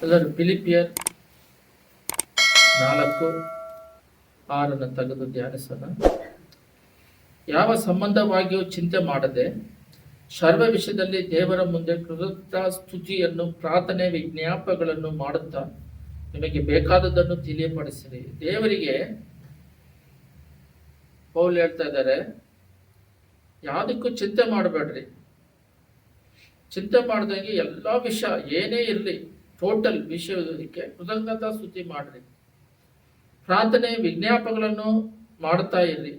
ಎಲ್ಲರೂ ಫಿಲಿಪಿಯರ್ 4:6 ತೆಗೆದು ಧ್ಯಾನಿಸೋಣ. ಯಾವ ಸಂಬಂಧವಾಗಿಯೂ ಚಿಂತೆ ಮಾಡದೆ ಸರ್ವ ವಿಷಯದಲ್ಲಿ ದೇವರ ಮುಂದೆ ಕೃತಜ್ಞತಾ ಸ್ತುತಿಯನ್ನು ಪ್ರಾರ್ಥನೆ ವಿಜ್ಞಾಪಗಳನ್ನು ಮಾಡುತ್ತಾ ನಿಮಗೆ ಬೇಕಾದದ್ದನ್ನು ತಿಳಿಯಪಡಿಸಿರಿ. ದೇವರಿಗೆ ಪೌಲ್ ಹೇಳ್ತಾ ಇದ್ದಾರೆ, ಯಾವುದಕ್ಕೂ ಚಿಂತೆ ಮಾಡಬೇಡ್ರಿ. ಚಿಂತೆ ಮಾಡಿದಂಗೆ ಎಲ್ಲ ವಿಷಯ ಏನೇ ಇರಲಿ, ಟೋಟಲ್ ವಿಷಯಕ್ಕೆ ಕೃತಜ್ಞತಾ ಸ್ತುತಿ ಮಾಡ್ರಿ. ಪ್ರಾರ್ಥನೆ ವಿಜ್ಞಾಪಗಳನ್ನು ಮಾಡ್ತಾ ಇರ್ರಿ.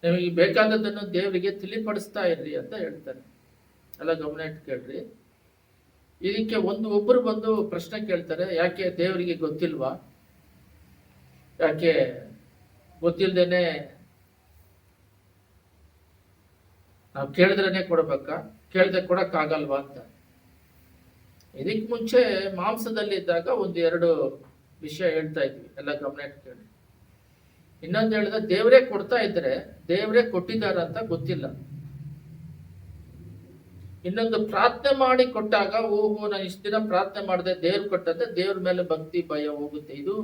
ನಿಮಗೆ ಬೇಕಾದದ್ದನ್ನು ದೇವರಿಗೆ ತಿಳಿಪಡಿಸ್ತಾ ಇರ್ರಿ ಅಂತ ಹೇಳ್ತಾರೆ. ಎಲ್ಲ ಗಮನ ಇಟ್ಟು ಕೇಳ್ರಿ. ಇದಕ್ಕೆ ಒಬ್ಬರು ಬಂದು ಪ್ರಶ್ನೆ ಕೇಳ್ತಾರೆ, ಯಾಕೆ ದೇವರಿಗೆ ಗೊತ್ತಿಲ್ವಾ? ಯಾಕೆ ಗೊತ್ತಿಲ್ದೇನೆ ನಾವು ಕೇಳಿದ್ರೇನೆ ಕೊಡ್ಬೇಕಾ? ಕೇಳ್ದೆ ಕೊಡಕ್ಕಾಗಲ್ವಾ ಅಂತ. ಇದಕ್ಕೆ ಮುಂಚೆ ಮಾಂಸದಲ್ಲಿ ಇದ್ದಾಗ 1-2 ವಿಷಯ ಹೇಳ್ತಾ ಇದ್ವಿ, ಎಲ್ಲ ಗಮನ ಇಟ್ಟು ಕೇಳಿ. ಇನ್ನೊಂದು ಹೇಳಿದ್ರೆ ದೇವರೇ ಕೊಡ್ತಾ ಇದ್ರೆ ದೇವರೇ ಕೊಟ್ಟಿದ್ದಾರ ಅಂತ ಗೊತ್ತಿಲ್ಲ. ಇನ್ನೊಂದು ಪ್ರಾರ್ಥನೆ ಮಾಡಿ ಕೊಟ್ಟಾಗ, ಓಹೋ ನಾನು ಇಷ್ಟು ದಿನ ಪ್ರಾರ್ಥನೆ ಮಾಡಿದೆ, ದೇವ್ರು ಕೊಟ್ಟಂತೆ ದೇವ್ರ ಮೇಲೆ ಭಕ್ತಿ ಭಯ ಹೋಗುತ್ತೆ. ಇದು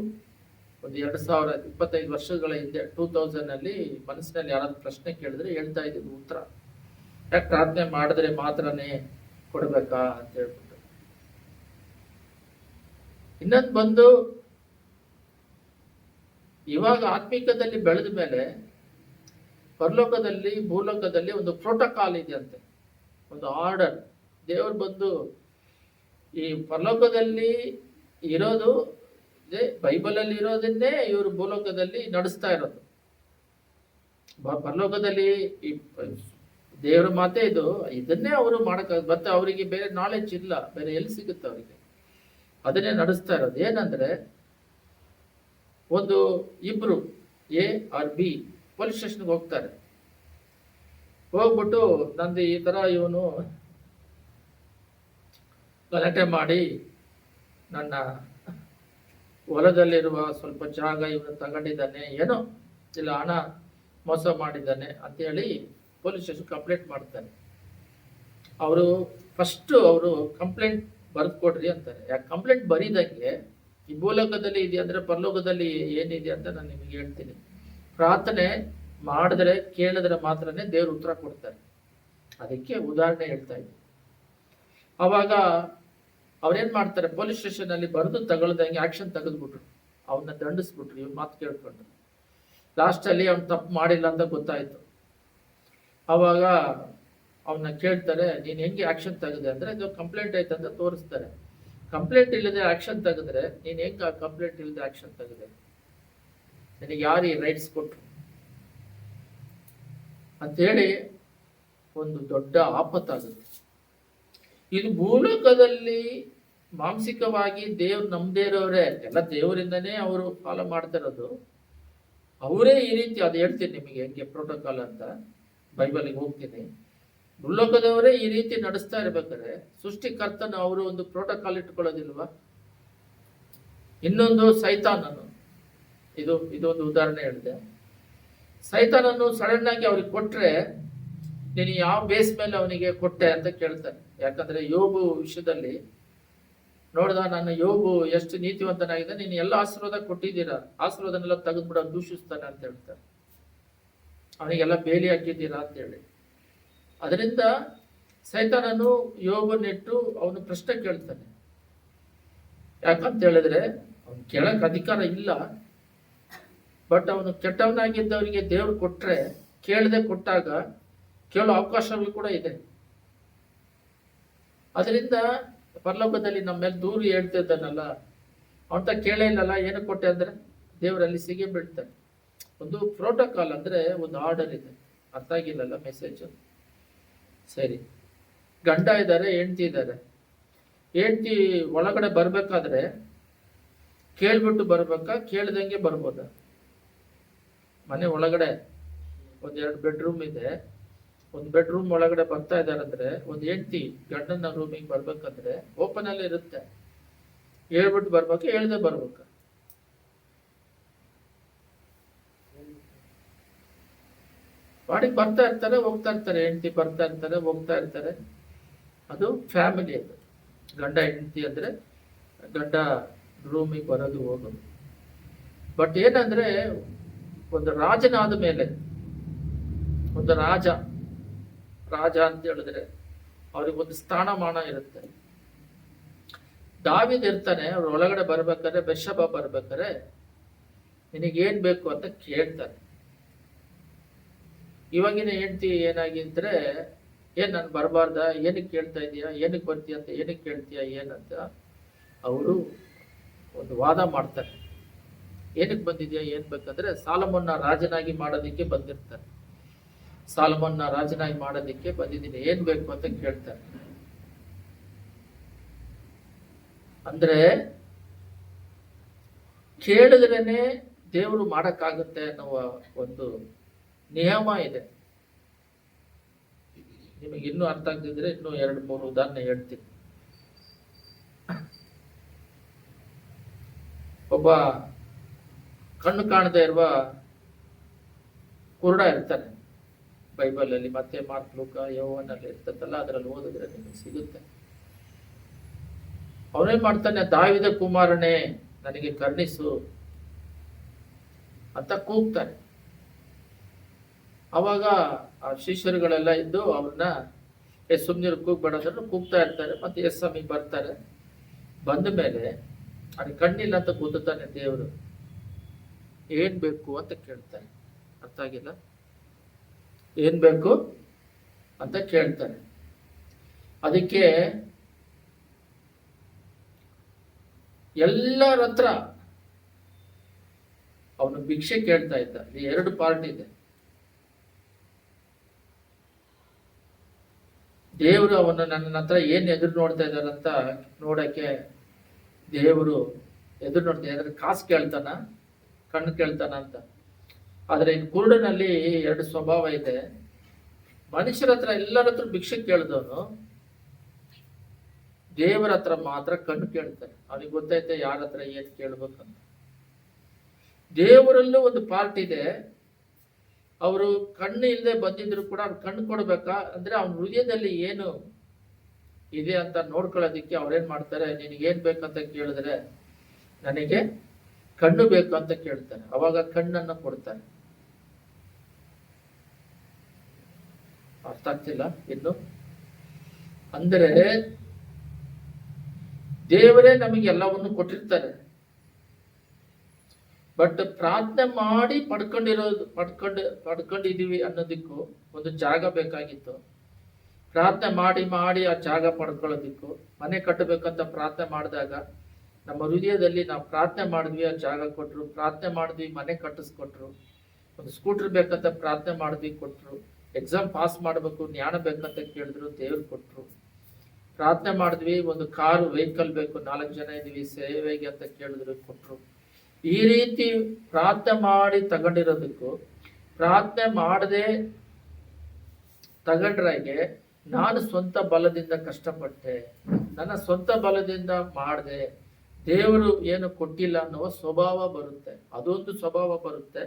2025 ವರ್ಷಗಳ ಹಿಂದೆ 2000 ಅಲ್ಲಿ ಮನಸ್ಸಿನಲ್ಲಿ ಯಾರಾದ್ರೂ ಪ್ರಶ್ನೆ ಕೇಳಿದ್ರೆ ಹೇಳ್ತಾ ಇದ್ದೀವಿ ಉತ್ತರ. ಯಾಕೆ ಪ್ರಾರ್ಥನೆ ಮಾಡಿದ್ರೆ ಮಾತ್ರನೇ ಕೊಡ್ಬೇಕಾ ಅಂತ ಹೇಳ್ಬಿಟ್ಟು. ಇನ್ನೊಂದು ಬಂದು, ಇವಾಗ ಆತ್ಮಿಕದಲ್ಲಿ ಬೆಳೆದ ಮೇಲೆ ಪರಲೋಕದಲ್ಲಿ ಭೂಲೋಕದಲ್ಲಿ ಒಂದು ಪ್ರೋಟೋಕಾಲ್ ಇದೆ ಅಂತೆ, ಒಂದು ಆರ್ಡರ್. ದೇವರು ಬಂದು ಈ ಪರಲೋಕದಲ್ಲಿ ಇರೋದು ಬೈಬಲಲ್ಲಿ ಇರೋದನ್ನೇ ಇವರು ಭೂಲೋಕದಲ್ಲಿ ನಡೆಸ್ತಾ ಇರೋದು. ಪರಲೋಕದಲ್ಲಿ ಈ ದೇವರ ಮಾತೆ ಇದನ್ನೇ ಅವರು ಮತ್ತೆ ಅವರಿಗೆ ಬೇರೆ ನಾಲೆಡ್ಜ್ ಇಲ್ಲ, ಬೇರೆ ಎಲ್ಲಿ ಸಿಗುತ್ತೆ ಅವರಿಗೆ? ಅದನ್ನೇ ನಡೆಸ್ತಾ ಇರೋದು. ಏನಂದ್ರೆ, ಇಬ್ರು A or B ಪೊಲೀಸ್ ಸ್ಟೇಷನ್ಗೆ ಹೋಗ್ತಾರೆ. ಹೋಗ್ಬಿಟ್ಟು ನಂದು ಈ ತರ ಇವನು ಗಲಾಟೆ ಮಾಡಿ ನನ್ನ ಹೊಲದಲ್ಲಿರುವ ಸ್ವಲ್ಪ ಜಾಗ ಇವನು ತಗೊಂಡಿದ್ದಾನೆ, ಏನೋ ಇಲ್ಲ ಹಣ ಮೋಸ ಮಾಡಿದ್ದಾನೆ ಅಂತೇಳಿ ಪೊಲೀಸ್ ಸ್ಟೇಷನ್ ಕಂಪ್ಲೇಂಟ್ ಮಾಡ್ತಾನೆ. ಅವರು ಕಂಪ್ಲೇಂಟ್ ಬರೆದು ಕೊಡ್ರಿ ಅಂತಾರೆ. ಯಾಕೆ ಕಂಪ್ಲೇಂಟ್ ಬರೀದಂಗೆ ಈ ಭೂಲೋಕದಲ್ಲಿ ಇದೆ ಅಂದ್ರೆ ಪರಲೋಕದಲ್ಲಿ ಏನಿದೆ ಅಂತ ನಾನು ನಿಮಗೆ ಹೇಳ್ತೀನಿ. ಪ್ರಾರ್ಥನೆ ಮಾಡಿದ್ರೆ ಕೇಳಿದ್ರೆ ಮಾತ್ರನೇ ದೇವ್ರು ಉತ್ತರ ಕೊಡ್ತಾರೆ. ಅದಕ್ಕೆ ಉದಾಹರಣೆ ಹೇಳ್ತಾ ಇದ್ದೀನಿ. ಅವಾಗ ಅವ್ರೇನ್ ಮಾಡ್ತಾರೆ, ಪೊಲೀಸ್ ಸ್ಟೇಷನ್ ಅಲ್ಲಿ ಬರೆದು ತಗೊಳ್ದಂಗೆ ಆಕ್ಷನ್ ತೆಗೆದ್ಬಿಟ್ರು, ಅವನ್ನ ದಂಡಿಸ್ಬಿಟ್ರು. ಇವ್ನ ಮಾತು ಕೇಳ್ಕೊಂಡು ಲಾಸ್ಟ್ ಅಲ್ಲಿ ಅವ್ನು ತಪ್ಪು ಮಾಡಿಲ್ಲ ಅಂತ ಗೊತ್ತಾಯ್ತು. ಅವಾಗ ಅವನ್ನ ಕೇಳ್ತಾರೆ, ನೀನ್ ಹೆಂಗೆ ಆಕ್ಷನ್ ತೆಗೆದೆ ಅಂದ್ರೆ, ಇದು ಕಂಪ್ಲೇಂಟ್ ಆಯ್ತಂತ ತೋರಿಸ್ತಾರೆ. ಕಂಪ್ಲೇಂಟ್ ಇಲ್ಲದೆ ಆಕ್ಷನ್ ತೆಗೆದ್ರೆ ನೀನ್ ಹೆಂಗ ಕಂಪ್ಲೇಂಟ್ ಇಲ್ಲದೆ ಆಕ್ಷನ್ ತೆಗೆದೆ? ನಿನಗೆ ಯಾರು ಈ ರೈಟ್ಸ್ ಕೊಟ್ರು ಅಂತೇಳಿ ಒಂದು ದೊಡ್ಡ ಆಪತ್ತಾಗುತ್ತೆ. ಇದು ಭೂಲೋಕದಲ್ಲಿ ಮಾನಸಿಕವಾಗಿ ದೇವ್ರು ನಂಬದೇ ಇರೋರೇ, ಎಲ್ಲ ದೇವರಿಂದನೇ ಅವರು ಫಾಲೋ ಮಾಡ್ತಾ ಇರೋದು. ಅವರೇ ಈ ರೀತಿ, ಅದು ಹೇಳ್ತೀನಿ ನಿಮಗೆ ಹೆಂಗೆ ಪ್ರೋಟೋಕಾಲ್ ಅಂತ, ಬೈಬಲಿಗೆ ಹೋಗ್ತೀನಿ. ಭೂಲೋಕದವರೇ ಈ ರೀತಿ ನಡೆಸ್ತಾ ಇರ್ಬೇಕಾದ್ರೆ ಸೃಷ್ಟಿಕರ್ತನ ಅವರು ಒಂದು ಪ್ರೋಟೋಕಾಲ್ ಇಟ್ಕೊಳ್ಳೋದಿಲ್ವಾ? ಇನ್ನೊಂದು ಸೈತಾನನು, ಇದೊಂದು ಉದಾಹರಣೆ ಹೇಳಿದೆ. ಸೈತಾನನ್ನು ಸಡನ್ ಆಗಿ ಅವ್ರಿಗೆ ಕೊಟ್ರೆ, ನೀನು ಯಾವ ಬೇಸ್ ಮೇಲೆ ಅವನಿಗೆ ಕೊಟ್ಟೆ ಅಂತ ಕೇಳ್ತಾರೆ. ಯಾಕಂದ್ರೆ ಯೋಬು ವಿಷಯದಲ್ಲಿ ನೋಡ್ದ, ನನ್ನ ಯೋಬು ಎಷ್ಟು ನೀತಿವಂತನಾಗಿದೆ, ನೀನು ಎಲ್ಲ ಆಶೀರ್ವಾದ ಕೊಟ್ಟಿದ್ದೀರಾ, ಆಶೀರ್ವಾದನೆಲ್ಲ ತೆಗೆದ್ಬಿಡ ದೂಷಿಸ್ತಾನೆ ಅಂತ ಹೇಳ್ತಾರೆ. ಅವನಿಗೆಲ್ಲ ಬೇಲಿ ಹಾಕಿದ್ದೀರಾ ಅಂತ ಹೇಳಿ. ಅದರಿಂದ ಸೈತಾನನು ಯೋಬನಿಟ್ಟು ಅವನು ಪ್ರಶ್ನೆ ಕೇಳ್ತಾನೆ. ಯಾಕಂತ ಹೇಳಿದ್ರೆ ಅವನು ಕೇಳಕ್ ಅಧಿಕಾರ ಇಲ್ಲ, ಬಟ್ ಅವನು ಕೆಟ್ಟವನಾಗಿದ್ದವರಿಗೆ ದೇವ್ರು ಕೊಟ್ರೆ, ಕೇಳದೆ ಕೊಟ್ಟಾಗ ಕೇಳೋ ಅವಕಾಶಗಳು ಕೂಡ ಇದೆ. ಅದರಿಂದ ಪರಲೋಕದಲ್ಲಿ ನಮ್ಮ ಮೇಲೆ ದೂರು ಹೇಳ್ತಿದ್ದಾನಲ್ಲ, ಅವನ ಕೇಳೇ ಇಲ್ಲಲ್ಲ, ಏನು ಕೊಟ್ಟೆ ಅಂದ್ರೆ ದೇವರಲ್ಲಿ ಸಿಗಿ ಬಿಡ್ತಾನೆ. ಒಂದು ಪ್ರೋಟೋಕಾಲ್ ಅಂದ್ರೆ ಒಂದು ಆರ್ಡರ್ ಇದೆ. ಅರ್ಥ ಆಗಿಲ್ಲಲ್ಲ ಮೆಸೇಜ್? ಸರಿ, ಗಂಡ ಇದ್ದಾರೆ, ಹೆಂಡತಿ ಇದ್ದಾರೆ. ಹೆಂಡತಿ ಒಳಗಡೆ ಬರ್ಬೇಕಾದ್ರೆ ಕೇಳ್ಬಿಟ್ಟು ಬರ್ಬೇಕಾ, ಕೇಳ್ದಂಗೆ ಬರ್ಬೋದ? ಮನೆ ಒಳಗಡೆ 1-2 ಬೆಡ್ರೂಮ್ ಇದೆ, ಒಂದು ಬೆಡ್ರೂಮ್ ಒಳಗಡೆ ಬರ್ತಾ ಇದಾರಂದ್ರೆ, ಒಂದು ಹೆಂಡತಿ ಗಂಡನ ರೂಮಿಗೆ ಬರ್ಬೇಕಂದ್ರೆ ಓಪನ್ ಅಲ್ಲಿ ಇರುತ್ತೆ. ಹೇಳ್ಬಿಟ್ಟು ಬರ್ಬೇಕಾ, ಹೇಳ್ದೆ ಬರ್ಬೇಕಾ? ಬಾಡಿಗೆ ಬರ್ತಾ ಇರ್ತಾರೆ, ಹೋಗ್ತಾ ಇರ್ತಾರೆ. ಹೆಂಡತಿ ಬರ್ತಾ ಇರ್ತಾರೆ, ಹೋಗ್ತಾ ಇರ್ತಾರೆ. ಅದು ಫ್ಯಾಮಿಲಿ. ಅದು ಗಂಡ ಹೆಂಡತಿ ಅಂದ್ರೆ ಗಂಡ ರೂಮಿಗೆ ಬರೋದು ಹೋಗೋದು. ಬಟ್ ಏನಂದ್ರೆ ಒಂದು ರಾಜನಾದ ಮೇಲೆ, ಒಂದು ರಾಜ ಅಂತ ಹೇಳಿದ್ರೆ ಅವ್ರಿಗೆ ಒಂದು ಸ್ಥಾನಮಾನ ಇರುತ್ತೆ. ದಾವೀದ್ ಇರ್ತಾನೆ, ಅವ್ರ ಒಳಗಡೆ ಬರ್ಬೇಕಾದ್ರೆ, ಬೆರ್ಷೆಬಾ ಬರ್ಬೇಕಾದ್ರೆ ನಿನಗೇನ್ ಬೇಕು ಅಂತ ಕೇಳ್ತಾನೆ. ಇವಾಗಿನ ಹೆಂಡತಿ ಏನಾಗಿದ್ರೆ, ನಾನು ಬರಬಾರ್ದ, ಏನಕ್ಕೆ ಕೇಳ್ತಾ ಇದೀಯಾ, ಏನಕ್ಕೆ ಬರ್ತೀಯ ಅಂತ, ಏನಕ್ಕೆ ಕೇಳ್ತೀಯ ಏನಂತ ಅವರು ಒಂದು ವಾದ ಮಾಡ್ತಾರೆ. ಏನಕ್ಕೆ ಬಂದಿದ್ಯಾ, ಏನ್ ಬೇಕಂದ್ರೆ ಸಾಲಮನ್ನ ರಾಜನಾಗಿ ಮಾಡೋದಿಕ್ಕೆ ಬಂದಿರ್ತಾರೆ. ಸಾಲಮನ್ನ ರಾಜನಾಗಿ ಮಾಡೋದಿಕ್ಕೆ ಬಂದಿದ್ದೀನಿ, ಏನ್ ಬೇಕು ಅಂತ ಕೇಳ್ತಾರೆ. ಅಂದ್ರೆ ಕೇಳಿದ್ರೇನೆ ದೇವರು ಮಾಡಕ್ಕಾಗುತ್ತೆ ಅನ್ನುವ ಒಂದು ನಿಯಮ ಇದೆ. ನಿಮಗೆ ಇನ್ನೂ ಅರ್ಥ ಆಗ್ತಿದ್ರೆ ಇನ್ನೂ 2-3 ಉದಾಹರಣೆ ಹೇಳ್ತೀನಿ. ಒಬ್ಬ ಕಣ್ಣು ಕಾಣದೇ ಇರುವ ಕುರುಡ ಇರ್ತಾನೆ. ಬೈಬಲ್ ಅಲ್ಲಿ ಮತ್ತೆ ಮಾರ್ಕ್, ಲೂಕ, ಯೋಹನ್ನಲ್ಲಿ ಇರ್ತದಲ್ಲ, ಅದರಲ್ಲಿ ಓದಿದ್ರೆ ನಿಮಗೆ ಸಿಗುತ್ತೆ. ಅವನೇನ್ ಮಾಡ್ತಾನೆ, ದಾವೀದ ಕುಮಾರನೇ ನನಗೆ ಕರುಣಿಸು ಅಂತ ಕೂಗ್ತಾನೆ. ಅವಾಗ ಆ ಶಿಷ್ಯರುಗಳೆಲ್ಲ ಇದ್ದು ಅವ್ರನ್ನ ಸುಮ್ನಿರು, ಕೂಗ್ಬೇಡ ಅಂದ್ರೆ ಕೂಗ್ತಾ ಇರ್ತಾರೆ. ಮತ್ತೆ ಸ್ವಾಮಿ ಬರ್ತಾರೆ. ಬಂದ ಮೇಲೆ ಅವ್ನಿಗೆ ಕಣ್ಣಿಲ್ಲ ಅಂತ ಕೂತಾನೆ. ದೇವರು ಏನ್ ಬೇಕು ಅಂತ ಕೇಳ್ತಾನೆ. ಅರ್ಥ ಆಗಿಲ್ಲ? ಏನ್ ಬೇಕು ಅಂತ ಕೇಳ್ತಾನೆ. ಅದಕ್ಕೆ ಎಲ್ಲರ ಹತ್ರ ಅವನು ಭಿಕ್ಷೆ ಕೇಳ್ತಾ ಇದ್ದ. 2 ಪಾರ್ಟ್ ಇದೆ. ದೇವರು ಅವನು ನನ್ನ ಹತ್ರ ಏನ್ ಎದುರು ನೋಡ್ತಾ ಇದ್ದಾರಂತ ನೋಡಕ್ಕೆ ದೇವರು ಎದುರು ನೋಡ್ತಾ ಇದ್ದಾರೆ. ಕಾಸು ಕೇಳ್ತಾನ, ಕಣ್ಣು ಕೇಳ್ತಾನ ಅಂತ. ಆದ್ರೆ ಈ ಕುರುಡನಲ್ಲಿ 2 ಸ್ವಭಾವ ಇದೆ. ಮನುಷ್ಯರ ಹತ್ರ, ಎಲ್ಲರ ಹತ್ರ ಭಿಕ್ಷೆ ಕೇಳಿದವನು ದೇವರ ಹತ್ರ ಮಾತ್ರ ಕಣ್ಣು ಕೇಳ್ತಾನೆ. ಅವನಿಗೆ ಗೊತ್ತೈತೆ ಯಾರ ಹತ್ರ ಏನ್ ಕೇಳ್ಬೇಕಂತ. ದೇವರಲ್ಲೂ ಒಂದು ಪಾರ್ಟ್ ಇದೆ. ಅವರು ಕಣ್ಣು ಇಲ್ಲದೆ ಬಂದಿದ್ರು ಕೂಡ ಅವ್ರು ಕಣ್ಣು ಕೊಡ್ಬೇಕಾ ಅಂದ್ರೆ ಅವನ ಹೃದಯದಲ್ಲಿ ಏನು ಇದೆ ಅಂತ ನೋಡ್ಕೊಳ್ಳೋದಿಕ್ಕೆ ಅವ್ರೇನ್ ಮಾಡ್ತಾರೆ, ನಿನಗೇನ್ ಬೇಕಂತ ಕೇಳಿದ್ರೆ ನನಗೆ ಕಣ್ಣು ಬೇಕು ಅಂತ ಕೇಳ್ತಾರೆ. ಅವಾಗ ಕಣ್ಣನ್ನ ಕೊಡ್ತಾರೆ. ಅರ್ಥ ಆಗ್ತಿಲ್ಲ ಇನ್ನು? ಅಂದ್ರೆ ದೇವರೇ ನಮಗೆ ಎಲ್ಲವನ್ನು ಕೊಟ್ಟಿರ್ತಾರೆ. ಬಟ್ ಪ್ರಾರ್ಥನೆ ಮಾಡಿ ಪಡ್ಕೊಂಡಿದೀವಿ ಅನ್ನೋದಕ್ಕೂ ಒಂದು ಜಾಗ ಬೇಕಾಗಿತ್ತು. ಪ್ರಾರ್ಥನೆ ಮಾಡಿ ಆ ಜಾಗ ಪಡ್ಕೊಳ್ಳೋದಿಕ್ಕೂ, ಮನೆ ಕಟ್ಟಬೇಕಂತ ಪ್ರಾರ್ಥನೆ ಮಾಡಿದಾಗ ನಮ್ಮ ಹೃದಯದಲ್ಲಿ ನಾವು ಪ್ರಾರ್ಥನೆ ಮಾಡಿದ್ವಿ, ಆ ಜಾಗ ಕೊಟ್ರು. ಪ್ರಾರ್ಥನೆ ಮಾಡಿದ್ವಿ, ಮನೆ ಕಟ್ಟಿಸ್ಕೊಟ್ರು. ಒಂದು ಸ್ಕೂಟರ್ ಬೇಕಂತ ಪ್ರಾರ್ಥನೆ ಮಾಡಿದ್ವಿ, ಕೊಟ್ರು. ಎಕ್ಸಾಮ್ ಪಾಸ್ ಮಾಡಬೇಕು, ಜ್ಞಾನ ಬೇಕಂತ ಕೇಳಿದ್ರು, ದೇವ್ರು ಕೊಟ್ರು. ಪ್ರಾರ್ಥನೆ ಮಾಡಿದ್ವಿ, ಒಂದು ಕಾರು ವೆಹಿಕಲ್ ಬೇಕು, 4 ಜನ ಇದೀವಿ, ಸೇವೆಗೆ ಅಂತ ಕೇಳಿದ್ರು, ಕೊಟ್ರು. ಈ ರೀತಿ ಪ್ರಾರ್ಥನೆ ಮಾಡಿ ತಗೊಂಡಿರೋದಕ್ಕೂ, ಪ್ರಾರ್ಥನೆ ಮಾಡದೆ ತಗೊಂಡ್ರಾಗೆ ನಾನು ಸ್ವಂತ ಬಲದಿಂದ ಕಷ್ಟಪಟ್ಟೆ, ನನ್ನ ಸ್ವಂತ ಬಲದಿಂದ ಮಾಡಿದೆ, ದೇವರು ಏನು ಕೊಟ್ಟಿಲ್ಲ ಅನ್ನುವ ಸ್ವಭಾವ ಬರುತ್ತೆ. ಅದೊಂದು ಸ್ವಭಾವ ಬರುತ್ತೆ.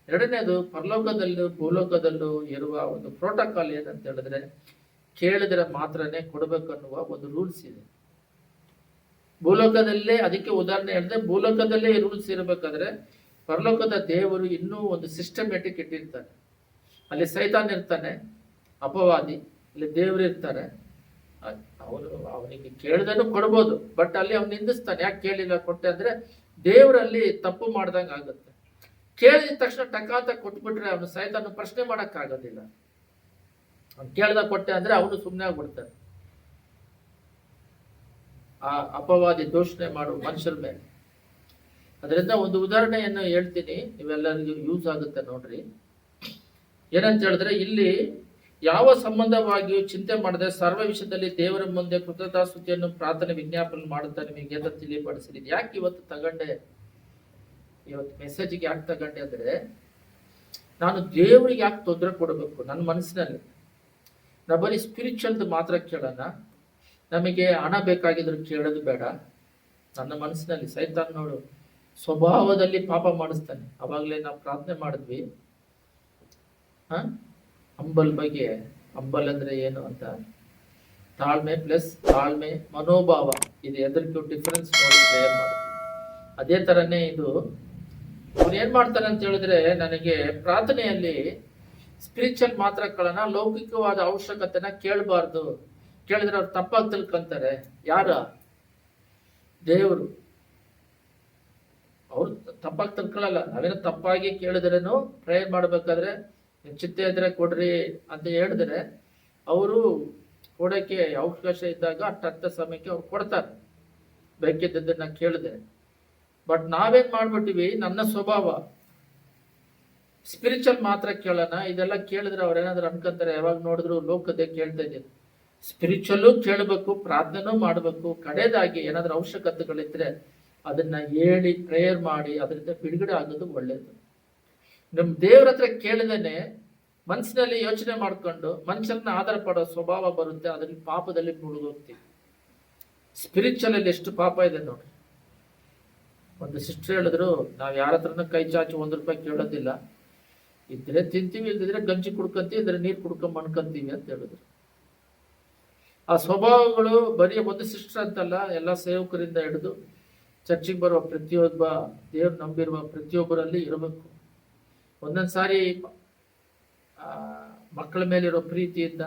ಎರಡನೇದು, ಪರಲೋಕದಲ್ಲೂ ಭೂಲೋಕದಲ್ಲೂ ಇರುವ ಒಂದು ಪ್ರೋಟೋಕಾಲ್ ಏನಂತ ಹೇಳಿದ್ರೆ, ಕೇಳಿದ್ರೆ ಮಾತ್ರನೇ ಕೊಡಬೇಕನ್ನುವ ಒಂದು ರೂಲ್ಸ್ ಇದೆ. ಭೂಲೋಕದಲ್ಲೇ, ಅದಕ್ಕೆ ಉದಾಹರಣೆ ಹೇಳಿದ್ರೆ, ಭೂಲೋಕದಲ್ಲೇ ರೂಲ್ಸ್ ಇರಬೇಕಾದ್ರೆ ಪರಲೋಕದ ದೇವರು ಇನ್ನೂ ಒಂದು ಸಿಸ್ಟಮ್ಯಾಟಿಕ್ ಇಟ್ಟಿರ್ತಾನೆ. ಅಲ್ಲಿ ಸೈತಾನ್ ಇರ್ತಾನೆ, ಅಪವಾದಿ. ಅಲ್ಲಿ ದೇವರು ಇರ್ತಾರೆ. ಅವನಿಗೆ ಕೇಳಿದನು ಕೊಡ್ಬೋದು, ಬಟ್ ಅಲ್ಲಿ ಅವ್ನು ನಿಂದಿಸ್ತಾನೆ. ಯಾಕೆ ಕೇಳಿಲ್ಲ ಕೊಟ್ಟೆ ಅಂದ್ರೆ ದೇವರಲ್ಲಿ ತಪ್ಪು ಮಾಡ್ದಂಗೆ ಆಗುತ್ತೆ. ಕೇಳಿದ ತಕ್ಷಣ ಟಕಾತ ಕೊಟ್ಬಿಟ್ರೆ ಅವನು ಸೈತಾನು ಪ್ರಶ್ನೆ ಮಾಡಕ್ ಆಗೋದಿಲ್ಲ. ಅವ್ನು ಕೇಳ್ದ ಕೊಟ್ಟೆ ಅಂದ್ರೆ ಅವನು ಸುಮ್ಮನೆ ಆಗ್ಬಿಡ್ತಾನೆ. ಆ ಅಪವಾದಿ ದೂಷಣೆ ಮಾಡುವ ಮನುಷ್ಯರ ಮೇಲೆ. ಅದರಿಂದ ಒಂದು ಉದಾಹರಣೆಯನ್ನು ಹೇಳ್ತೀನಿ, ನೀವೆಲ್ಲರಿಗೂ ಯೂಸ್ ಆಗುತ್ತೆ ನೋಡ್ರಿ. ಏನಂತ ಹೇಳಿದ್ರೆ, ಇಲ್ಲಿ ಯಾವ ಸಂಬಂಧವಾಗಿಯೂ ಚಿಂತೆ ಮಾಡದೆ ಸರ್ವ ವಿಷಯದಲ್ಲಿ ದೇವರ ಮುಂದೆ ಕೃತಜ್ಞತಾಸ್ತುತಿಯನ್ನು ಪ್ರಾರ್ಥನೆ ವಿಜ್ಞಾಪನೆ ಮಾಡುತ್ತಾ ನಿಮಗೆ ಎದ ತಿಳಿಪಡಿಸಿರಿ. ಯಾಕೆ ಇವತ್ತು ತಗೊಂಡೆ, ಇವತ್ತು ಮೆಸೇಜ್ಗೆ ಯಾಕೆ ತಗೊಂಡೆ ಅಂದ್ರೆ, ನಾನು ದೇವರಿಗೆ ಯಾಕೆ ತೊಂದರೆ ಕೊಡಬೇಕು ನನ್ನ ಮನಸ್ಸಿನಲ್ಲಿ. ನಾವು ಬರೀ ಸ್ಪಿರಿಚುವಲ್ದು ಮಾತ್ರ ಕೇಳೋಣ, ನಮಗೆ ಹಣ ಬೇಕಾಗಿದ್ರು ಕೇಳೋದು ಬೇಡ. ನನ್ನ ಮನಸ್ಸಿನಲ್ಲಿ ಸೈತಾನ್ ನೋಡು ಸ್ವಭಾವದಲ್ಲಿ ಪಾಪ ಮಾಡಿಸ್ತಾನೆ. ಅವಾಗಲೇ ನಾವು ಪ್ರಾರ್ಥನೆ ಮಾಡಿದ್ವಿ, ಅಂಬಲ್ ಬಗ್ಗೆ. ಅಂಬಲ್ ಅಂದ್ರೆ ಏನು ಅಂತ, ತಾಳ್ಮೆ ಪ್ಲಸ್ ತಾಳ್ಮೆ ಮನೋಭಾವ. ಇದು ಎದರಿಕೆ ಡಿಫರೆನ್ಸ್ ನೋಡಿ ಪ್ರೇಯರ್ ಮಾಡ್ತೀವಿ. ಅದೇ ಥರನೇ ಇದು ಅವ್ರು ಏನು ಮಾಡ್ತಾರೆ ಅಂತ ಹೇಳಿದ್ರೆ, ನನಗೆ ಪ್ರಾರ್ಥನೆಯಲ್ಲಿ ಸ್ಪಿರಿಚುವಲ್ ಮಾತ್ರಗಳನ್ನ ಲೌಕಿಕವಾದ ಅವಶ್ಯಕತೆನ ಕೇಳಬಾರ್ದು, ಕೇಳಿದ್ರೆ ಅವ್ರು ತಪ್ಪಾಗಿ ತಿಳ್ಕೊಂತಾರೆ. ಯಾರ? ದೇವರು. ಅವ್ರು ತಪ್ಪಾಗಿ ತಿಳ್ಕೊಳ್ಳಲ್ಲ. ನಾವೇನೋ ತಪ್ಪಾಗಿ ಕೇಳಿದ್ರೇನು ಪ್ರೇಯರ್ ಮಾಡ್ಬೇಕಾದ್ರೆ ಚಿತ್ತ ಇದ್ರೆ ಕೊಡ್ರಿ ಅಂತ ಹೇಳಿದ್ರೆ ಅವರು ಕೊಡೋಕ್ಕೆ ಅವಕಾಶ ಇದ್ದಾಗ ಅಟ್ಟ ಸಮಯಕ್ಕೆ ಅವ್ರು ಕೊಡ್ತಾರೆ, ಬೇಕಿದ್ದನ್ನ ಕೇಳಿದೆ. ಬಟ್ ನಾವೇನ್ ಮಾಡ್ಬಿಟ್ಟಿವಿ, ನನ್ನ ಸ್ವಭಾವ ಸ್ಪಿರಿಚುವಲ್ ಮಾತ್ರ ಕೇಳೋಣ, ಇದೆಲ್ಲ ಕೇಳಿದ್ರೆ ಅವ್ರೇನಾದ್ರು ಅನ್ಕೊಂತಾರೆ ಯಾವಾಗ ನೋಡಿದ್ರು ಲೋಕದೇ ಕೇಳ್ತಾ ಇದ್ದೀನಿ. ಸ್ಪಿರಿಚುವಲ್ಲು ಕೇಳಬೇಕು, ಪ್ರಾರ್ಥನೆ ಮಾಡಬೇಕು, ಕಡೆದಾಗಿ ಏನಾದ್ರೂ ಅವಶ್ಯಕತೆಗಳಿದ್ರೆ ಅದನ್ನ ಹೇಳಿ ಪ್ರೇಯರ್ ಮಾಡಿ ಅದರಿಂದ ಬಿಡುಗಡೆ ಆಗೋದು ಒಳ್ಳೇದು. ನಮ್ ದೇವ್ರ ಹತ್ರ ಕೇಳಿದೇನೆ ಮನಸ್ಸಿನಲ್ಲಿ ಯೋಚನೆ ಮಾಡ್ಕೊಂಡು ಮನುಷ್ಯರನ್ನ ಆಧಾರ ಪಡೋ ಸ್ವಭಾವ ಬರುತ್ತೆ, ಅದ್ರಲ್ಲಿ ಪಾಪದಲ್ಲಿ ಮುಳುಗೋಗ್ತೀವಿ. ಸ್ಪಿರಿಚುವಲ್ ಅಲ್ಲಿ ಎಷ್ಟು ಪಾಪ ಇದೆ ನೋಡಿ. ಒಂದು ಸಿಸ್ಟರ್ ಹೇಳಿದ್ರು, ನಾವ್ ಯಾರ ಹತ್ರನೂ ಕೈ ಚಾಚಿ ₹1 ಕೇಳೋದಿಲ್ಲ, ಇದ್ರೆ ತಿಂತೀವಿ, ಇಲ್ದಿದ್ರೆ ಗಂಜಿ ಕುಡ್ಕೊಂತೀವಿ, ಇದ್ರೆ ನೀರು ಕುಡ್ಕೊಂಡ್ ಮಣ್ಕೊಂತೀವಿ ಅಂತ ಹೇಳಿದ್ರು. ಆ ಸ್ವಭಾವಗಳು ಬರೀ ಒಂದು ಸಿಸ್ಟರ್ ಅಂತಲ್ಲ, ಎಲ್ಲ ಸೇವಕರಿಂದ ಹಿಡಿದು ಚರ್ಚಿಗೆ ಬರುವ ಪ್ರತಿಯೊಬ್ಬ ದೇವ್ರು ನಂಬಿರುವ ಪ್ರತಿಯೊಬ್ಬರಲ್ಲಿ ಇರಬೇಕು. ಒಂದೊಂದು ಸಾರಿ ಮಕ್ಕಳ ಮೇಲಿರೋ ಪ್ರೀತಿಯಿಂದ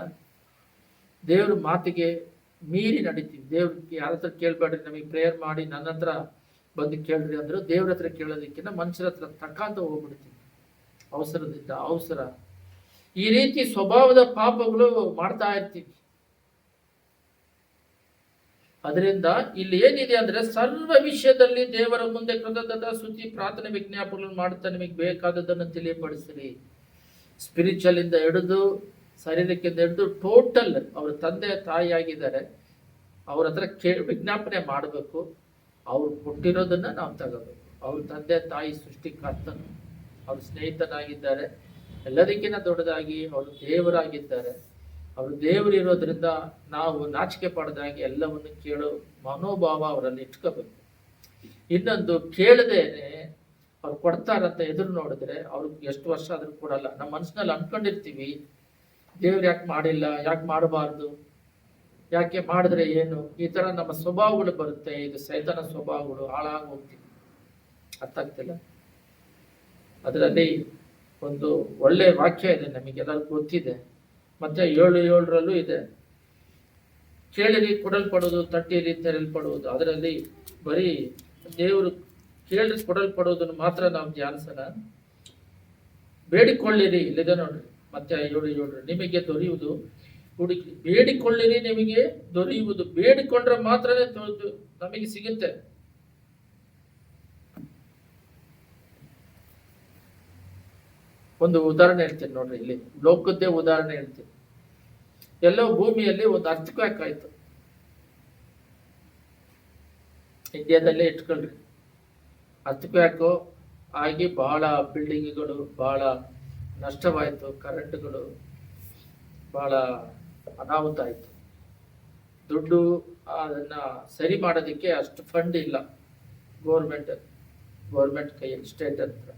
ದೇವ್ರ ಮಾತಿಗೆ ಮೀರಿ ನಡೀತೀವಿ. ದೇವ್ರಿಗೆ ಯಾರ ಹತ್ರ ಕೇಳ್ಬೇಡ್ರಿ, ನಮಗೆ ಪ್ರೇಯರ್ ಮಾಡಿ ನನ್ನ ಹತ್ರ ಬಂದು ಕೇಳ್ರಿ ಅಂದ್ರು ದೇವ್ರ ಹತ್ರ ಕೇಳೋದಕ್ಕಿಂತ ಮನುಷ್ಯರ ಹತ್ರ ತಕ್ಕಂತ ಹೋಗ್ಬಿಡ್ತೀವಿ ಅವಸರದಿಂದ ಅವಸರ. ಈ ರೀತಿ ಸ್ವಭಾವದ ಪಾಪಗಳು ಮಾಡ್ತಾ ಇರ್ತೀವಿ. ಅದರಿಂದ ಇಲ್ಲಿ ಏನಿದೆ ಅಂದ್ರೆ, ಸರ್ವ ವಿಷಯದಲ್ಲಿ ದೇವರ ಮುಂದೆ ಕೃತಜ್ಞತಾ ಸ್ತುತಿ ಪ್ರಾರ್ಥನೆ ವಿಜ್ಞಾಪನೆಗಳನ್ನು ಮಾಡುತ್ತಾ ನಿಮಗೆ ಬೇಕಾದದನ್ನು ತಿಳಿಯಪಡಿಸಿರಿ. ಸ್ಪಿರಿಚುವಲ್ ಇಂದ ಹಿಡಿದು ಶಾರೀರಿಕದಿಂದ ಹಿಡಿದು ಟೋಟಲ್ ಅವ್ರ ತಂದೆ ತಾಯಿಯಾಗಿದ್ದಾರೆ, ಅವ್ರ ಹತ್ರ ವಿಜ್ಞಾಪನೆ ಮಾಡಬೇಕು. ಅವ್ರು ಕೊಟ್ಟಿರೋದನ್ನ ನಾವು ತಗೋಬೇಕು. ಅವ್ರ ತಂದೆ ತಾಯಿ ಸೃಷ್ಟಿಕರ್ತನು, ಅವ್ರ ಸ್ನೇಹಿತನಾಗಿದ್ದಾರೆ, ಎಲ್ಲದಕ್ಕಿಂತ ದೊಡ್ಡದಾಗಿ ಅವರು ದೇವರಾಗಿದ್ದಾರೆ. ಅವರು ದೇವರು ಇರೋದ್ರಿಂದ ನಾವು ನಾಚಿಕೆ ಪಡೆದಾಗಿ ಎಲ್ಲವನ್ನು ಕೇಳೋ ಮನೋಭಾವ ಅವರಲ್ಲಿ ಇಟ್ಕೋಬೇಕು. ಇನ್ನೊಂದು, ಕೇಳದೇನೆ ಅವ್ರು ಕೊಡ್ತಾರಂತ ಎದುರು ನೋಡಿದ್ರೆ ಅವ್ರಿಗೆ ಎಷ್ಟು ವರ್ಷ ಆದ್ರೂ ಕೊಡಲ್ಲ. ನಮ್ಮ ಮನಸ್ಸಿನಲ್ಲಿ ಅನ್ಕೊಂಡಿರ್ತೀವಿ, ದೇವ್ರು ಯಾಕೆ ಮಾಡಿಲ್ಲ, ಯಾಕೆ ಮಾಡಬಾರ್ದು, ಯಾಕೆ ಮಾಡಿದ್ರೆ ಏನು, ಈ ತರ ನಮ್ಮ ಸ್ವಭಾವಗಳು ಬರುತ್ತೆ. ಇದು ಸೈತಾನ ಸ್ವಭಾವಗಳು, ಹಾಳಾಗಿ ಹೋಗ್ತೀವಿ. ಅರ್ಥ ಆಗ್ತಿಲ್ಲ. ಅದರಲ್ಲಿ ಒಂದು ಒಳ್ಳೆ ವಾಕ್ಯ ಇದೆ, ನಮಗೆಲ್ಲರಿಗೂ ಗೊತ್ತಿದೆ. ಮತ್ತೆ 7:7 ಇದೆ, ಕೇಳಿರಿ ಕೊಡಲ್ಪಡುವುದು, ತಟ್ಟಿರಿ ತೆರಲ್ಪಡುವುದು. ಅದರಲ್ಲಿ ಬರೀ ದೇವರು ಕೇಳಿ ಕೊಡಲ್ಪಡುವುದನ್ನು ಮಾತ್ರ ನಾವು ಧ್ಯಾನಿಸೋಣ. ಬೇಡಿಕೊಳ್ಳಿರಿ, ಇಲ್ಲಿದೆ ನೋಡ್ರಿ, ಮತ್ತೆ 7:7 ನಿಮಗೆ ದೊರೆಯುವುದು ಹುಡುಕಿ, ಬೇಡಿಕೊಳ್ಳಿರಿ ನಿಮಗೆ ದೊರೆಯುವುದು. ಬೇಡಿಕೊಂಡ್ರೆ ಮಾತ್ರನೇ ನಮಗೆ ಸಿಗುತ್ತೆ. ಒಂದು ಉದಾಹರಣೆ ಹೇಳ್ತೀನಿ ನೋಡ್ರಿ, ಇಲ್ಲಿ ಲೋಕದ್ದೇ ಉದಾಹರಣೆ ಹೇಳ್ತೀನಿ. ಎಲ್ಲೋ ಭೂಮಿಯಲ್ಲಿ ಒಂದು ಅರ್ಥಕ್ವೇಕ್ ಆಯ್ತು, ಇಂಡಿಯಾದಲ್ಲೇ ಇಟ್ಕೊಳ್ರಿ. ಅರ್ಥಕ್ವೇಕ್ ಆಗಿ ಬಹಳ ಬಿಲ್ಡಿಂಗ್ಗಳು ಬಹಳ ನಷ್ಟವಾಯಿತು, ಕರೆಂಟ್ಗಳು ಬಹಳ ಅನಾಹುತ ಆಯಿತು. ದುಡ್ಡು ಅದನ್ನ ಸರಿ ಮಾಡೋದಕ್ಕೆ ಅಷ್ಟು ಫಂಡ್ ಇಲ್ಲ ಗೌರ್ಮೆಂಟ್ ಕೈಯಲ್ಲಿ, ಸ್ಟೇಟ್ ಹತ್ರ.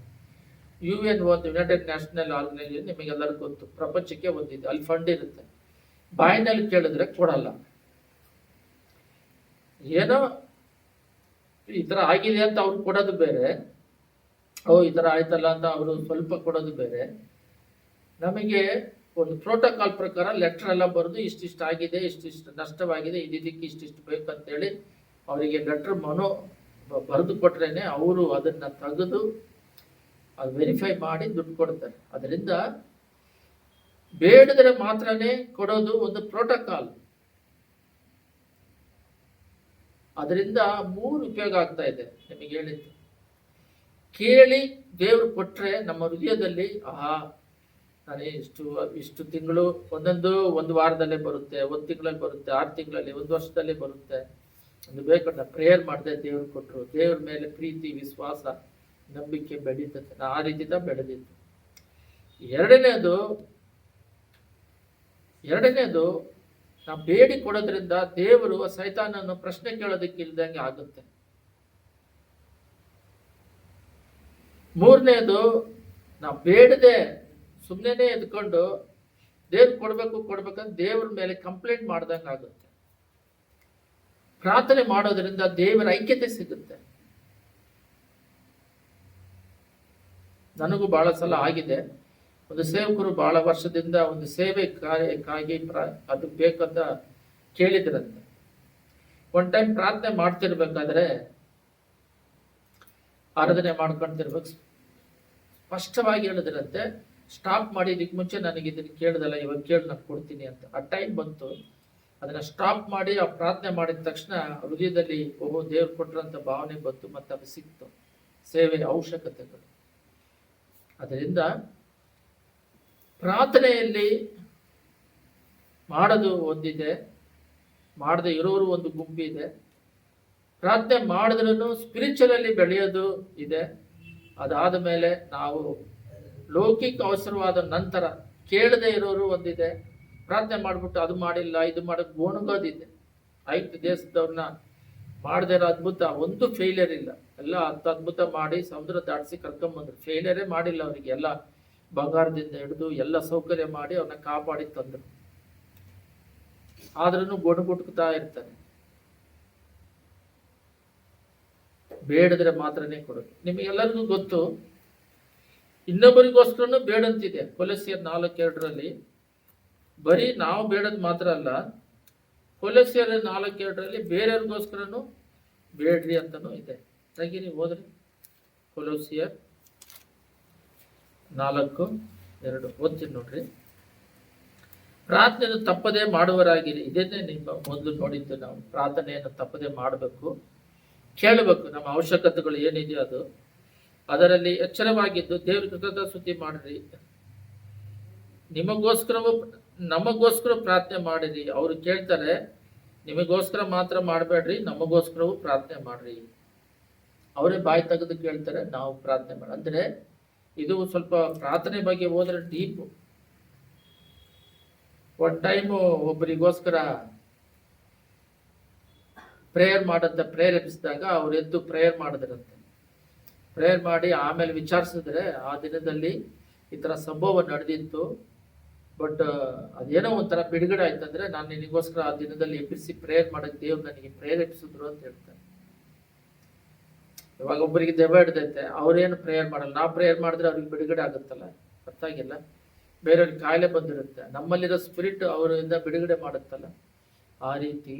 UN ಒಂದು ಯುನೈಟೆಡ್ ನ್ಯಾಷನಲ್ ಆರ್ಗನೈಸೇಷನ್, ನಿಮಗೆಲ್ಲರಿಗೂ ಗೊತ್ತು, ಪ್ರಪಂಚಕ್ಕೆ ಒಂದಿದೆ, ಅಲ್ಲಿ ಫಂಡ್ ಇರುತ್ತೆ. ಬಾಯಿನಲ್ಲಿ ಕೇಳಿದ್ರೆ ಕೊಡಲ್ಲ. ಏನೋ ಈ ತರ ಆಗಿದೆ ಅಂತ ಅವ್ರು ಕೊಡೋದು ಬೇರೆ, ಈ ತರ ಆಯ್ತಲ್ಲ ಅಂತ ಅವರು ಸ್ವಲ್ಪ ಕೊಡೋದು ಬೇರೆ. ನಮಗೆ ಒಂದು ಪ್ರೋಟೋಕಾಲ್ ಪ್ರಕಾರ ಲೆಟರ್ ಎಲ್ಲ ಬರೆದು ಇಷ್ಟಿಷ್ಟು ಆಗಿದೆ, ಇಷ್ಟಿಷ್ಟು ನಷ್ಟವಾಗಿದೆ, ಇದಕ್ಕೆ ಇಷ್ಟಿಷ್ಟು ಬೇಕಂತೇಳಿ ಅವರಿಗೆ ಲೆಟರ್ ಬರೆದು ಕೊಟ್ರೇನೆ ಅವರು ಅದನ್ನ ತೆಗೆದು ಅದು ವೆರಿಫೈ ಮಾಡಿ ದುಡ್ಡು ಕೊಡ್ತಾರೆ. ಅದರಿಂದ ಬೇಡಿದ್ರೆ ಮಾತ್ರನೇ ಕೊಡೋದು ಒಂದು ಪ್ರೋಟೋಕಾಲ್. ಅದರಿಂದ 3 ಉಪಯೋಗ ಆಗ್ತಾ ಇದೆ ನಿಮಗೆ ಹೇಳಿದ್ದು. ಕೇಳಿ ದೇವ್ರು ಕೊಟ್ರೆ ನಮ್ಮ ಹೃದಯದಲ್ಲಿ ನಾನು ಇಷ್ಟು ತಿಂಗಳು, ಒಂದು ವಾರದಲ್ಲೇ ಬರುತ್ತೆ, 1 ತಿಂಗಳಲ್ಲಿ ಬರುತ್ತೆ, 6 ತಿಂಗಳಲ್ಲಿ, 1 ವರ್ಷದಲ್ಲಿ ಬರುತ್ತೆ. ಒಂದು ಬೇಕಂತ ಪ್ರೇಯರ್ ಮಾಡಿದೆ, ದೇವ್ರು ಕೊಟ್ಟರು. ದೇವ್ರ ಮೇಲೆ ಪ್ರೀತಿ, ವಿಶ್ವಾಸ, ನಂಬಿಕೆ ಬೆಳೀತದೆ. ಆ ರೀತಿ ಬೆಳೆದಿತ್ತು. ಎರಡನೇದು ನಾವು ಬೇಡಿ ಕೊಡೋದ್ರಿಂದ ದೇವರು ಸೈತಾನನ್ನು ಪ್ರಶ್ನೆ ಕೇಳೋದಕ್ಕೆ ಇಲ್ದಂಗೆ ಆಗುತ್ತೆ. 3ನೇದು, ನಾವು ಬೇಡದೆ ಸುಮ್ಮನೆ ಎದ್ಕೊಂಡು ದೇವ್ರು ಕೊಡ್ಬೇಕಂತ ದೇವ್ರ ಮೇಲೆ ಕಂಪ್ಲೇಂಟ್ ಮಾಡ್ದಂಗೆ ಆಗುತ್ತೆ. ಪ್ರಾರ್ಥನೆ ಮಾಡೋದ್ರಿಂದ ದೇವರ ಐಕ್ಯತೆ ಸಿಗುತ್ತೆ. ನನಗೂ ಬಹಳ ಸಲ ಆಗಿದೆ. ಒಂದು ಸೇವಕರು ಬಹಳ ವರ್ಷದಿಂದ ಒಂದು ಸೇವೆ ಕಾರ್ಯಕ್ಕಾಗಿ ಅದು ಬೇಕಂತ ಕೇಳಿದ್ರಂತೆ. ಒನ್ ಟೈಮ್ ಪ್ರಾರ್ಥನೆ ಮಾಡ್ತಿರ್ಬೇಕಾದ್ರೆ, ಆರಾಧನೆ ಮಾಡ್ಕೊಂತಿರ್ಬೇಕು, ಸ್ಪಷ್ಟವಾಗಿ ಹೇಳಿದ್ರಂತೆ, ಸ್ಟಾಪ್ ಮಾಡಿ ಇದಕ್ಕೆ ಮುಂಚೆ ನನಗೆ ಇದನ್ನು ಕೇಳಿದಲ್ಲ, ಇವಾಗ ಕೇಳಿ ನಾನು ಕೊಡ್ತೀನಿ ಅಂತ. ಆ ಟೈಮ್ ಬಂತು, ಅದನ್ನ ಸ್ಟಾಪ್ ಮಾಡಿ ಆ ಪ್ರಾರ್ಥನೆ ಮಾಡಿದ ತಕ್ಷಣ ಹೃದಯದಲ್ಲಿ ಓಹೋ ದೇವ್ರು ಕೊಟ್ಟರಂತ ಭಾವನೆ ಬಂತು, ಮತ್ತೆ ಅದು ಸಿಕ್ತು, ಸೇವೆಯ ಅವಶ್ಯಕತೆಗಳು. ಅದರಿಂದ ಪ್ರಾರ್ಥನೆಯಲ್ಲಿ ಮಾಡೋದು ಒಂದಿದೆ, ಮಾಡದೆ ಇರೋರು ಒಂದು ಗುಂಪಿದೆ. ಪ್ರಾರ್ಥನೆ ಮಾಡಿದ್ರೂ ಸ್ಪಿರಿಚುವಲಿ ಬೆಳೆಯೋದು ಇದೆ. ಅದಾದ ಮೇಲೆ ನಾವು ಲೌಕಿಕ ಅವಸರವಾದ ನಂತರ ಕೇಳದೆ ಇರೋರು ಒಂದಿದೆ. ಪ್ರಾರ್ಥನೆ ಮಾಡ್ಬಿಟ್ಟು ಅದು ಮಾಡಿಲ್ಲ ಇದು ಮಾಡಕ್ಕೆ ಗೋಣಗೋದಿದೆ. 5 ದೇಶದವ್ರನ್ನ ಮಾಡದೇ ಇರೋ ಅದ್ಭುತ ಒಂದು ಫೇಲಿಯರ್ ಇಲ್ಲ. ಎಲ್ಲ 10 ಅದ್ಭುತ ಮಾಡಿ ಸಮುದ್ರ ದಾಟಿಸಿ ಕರ್ಕೊಂಬಂದ್ರು. ಫೇಲಿಯರೇ ಮಾಡಿಲ್ಲ ಅವರಿಗೆ. ಎಲ್ಲ ಬಂಗಾರದಿಂದ ಹಿಡಿದು ಎಲ್ಲ ಸೌಕರ್ಯ ಮಾಡಿ ಅವ್ರನ್ನ ಕಾಪಾಡಿ ತಂದರು. ಆದ್ರೂ ಗೊಣಗುಟ್ತಾ ಇರ್ತಾರೆ. ಬೇಡದ್ರೆ ಮಾತ್ರನೇ ಕೊಡೋದು. ನಿಮಗೆಲ್ಲರಿಗೂ ಗೊತ್ತು, ಇನ್ನೊಬ್ಬರಿಗೋಸ್ಕರನು ಬೇಡಂತಿದೆ. ಕೊಲೊಸ್ಸೆಯರ್ 4:2 ಬರೀ ನಾವು ಬೇಡದ್ ಮಾತ್ರ ಅಲ್ಲ, ಕೊಲೊಸ್ಸೆಯರ್ 4:2 ಬೇರೆಯವ್ರಿಗೋಸ್ಕರನು ಬೇಡ್ರಿ ಅಂತನೂ ಇದೆ. ತೆಗೀರಿ, ಓದ್ರಿ. ಕೊಲೊಸ್ಸೆಯರ್ 4:2 ಓದ್ತೀನಿ ನೋಡ್ರಿ. ಪ್ರಾರ್ಥನೆಯನ್ನು ತಪ್ಪದೆ ಮಾಡುವರಾಗಿರಿ. ಇದನ್ನೇ ನಿಮ್ಮ ಮೊದಲು ನೋಡಿದ್ದು ನಾವು. ಪ್ರಾರ್ಥನೆಯನ್ನು ತಪ್ಪದೆ ಮಾಡಬೇಕು, ಕೇಳಬೇಕು. ನಮ್ಮ ಅವಶ್ಯಕತೆಗಳು ಏನಿದೆಯೋ ಅದು, ಅದರಲ್ಲಿ ಎಚ್ಚರವಾಗಿದ್ದು ದೇವ್ರ ಕೃತಜ್ಞತಾ ಸ್ತುತಿ ಮಾಡ್ರಿ. ನಮಗೋಸ್ಕರ ಪ್ರಾರ್ಥನೆ ಮಾಡಿರಿ. ಅವರು ಕೇಳ್ತಾರೆ, ನಿಮಗೋಸ್ಕರ ಮಾತ್ರ ಮಾಡಬೇಡ್ರಿ, ನಮಗೋಸ್ಕರವೂ ಪ್ರಾರ್ಥನೆ ಮಾಡ್ರಿ. ಅವರೇ ಬಾಯಿ ತೆಗೆದು ಕೇಳ್ತಾರೆ, ನಾವು ಪ್ರಾರ್ಥನೆ ಮಾಡಿ. ಅಂದ್ರೆ ಇದು ಸ್ವಲ್ಪ ಪ್ರಾರ್ಥನೆ ಬಗ್ಗೆ ಹೋದ್ರೆ ಡೀಪ್. ಒನ್ ಟೈಮು ಒಬ್ಬರಿಗೋಸ್ಕರ ಪ್ರೇಯರ್ ಮಾಡಂತ ಪ್ರೇರೇಪಿಸಿದಾಗ ಅವ್ರು ಎದ್ದು ಪ್ರೇಯರ್ ಮಾಡಿದ್ರಂತೆ. ಪ್ರೇಯರ್ ಮಾಡಿ ಆಮೇಲೆ ವಿಚಾರಿಸಿದ್ರೆ ಆ ದಿನದಲ್ಲಿ ಈ ಥರ ಸಂಭವ ನಡೆದಿತ್ತು, ಬಟ್ ಅದೇನೋ ಒಂಥರ ಬಿಡುಗಡೆ ಆಯ್ತಂದ್ರೆ ನಾನು ನಿನಗೋಸ್ಕರ ಆ ದಿನದಲ್ಲಿ ಎಬ್ಬಿಸಿ ಪ್ರೇಯರ್ ಮಾಡಕ್ಕೆ ದೇವ್ರು ನನಗೆ ಪ್ರೇರೇಪಿಸಿದ್ರು ಅಂತ ಹೇಳ್ತಾರೆ. ಇವಾಗ ಒಬ್ಬರಿಗೆ ದೆವ್ವ ಹಿಡ್ದೈತೆ, ಅವ್ರೇನು ಪ್ರೇಯರ್ ಮಾಡಲ್ಲ, ನಾವು ಪ್ರೇಯರ್ ಮಾಡಿದ್ರೆ ಅವ್ರಿಗೆ ಬಿಡುಗಡೆ ಆಗುತ್ತಲ್ಲ, ಅರ್ಥ ಆಗಿಲ್ಲ. ಬೇರೆಯವ್ರಿಗೆ ಕಾಯಿಲೆ ಬಂದಿರುತ್ತೆ, ನಮ್ಮಲ್ಲಿರೋ ಸ್ಪಿರಿಟ್ ಅವರಿಂದ ಬಿಡುಗಡೆ ಮಾಡುತ್ತಲ್ಲ. ಆ ರೀತಿ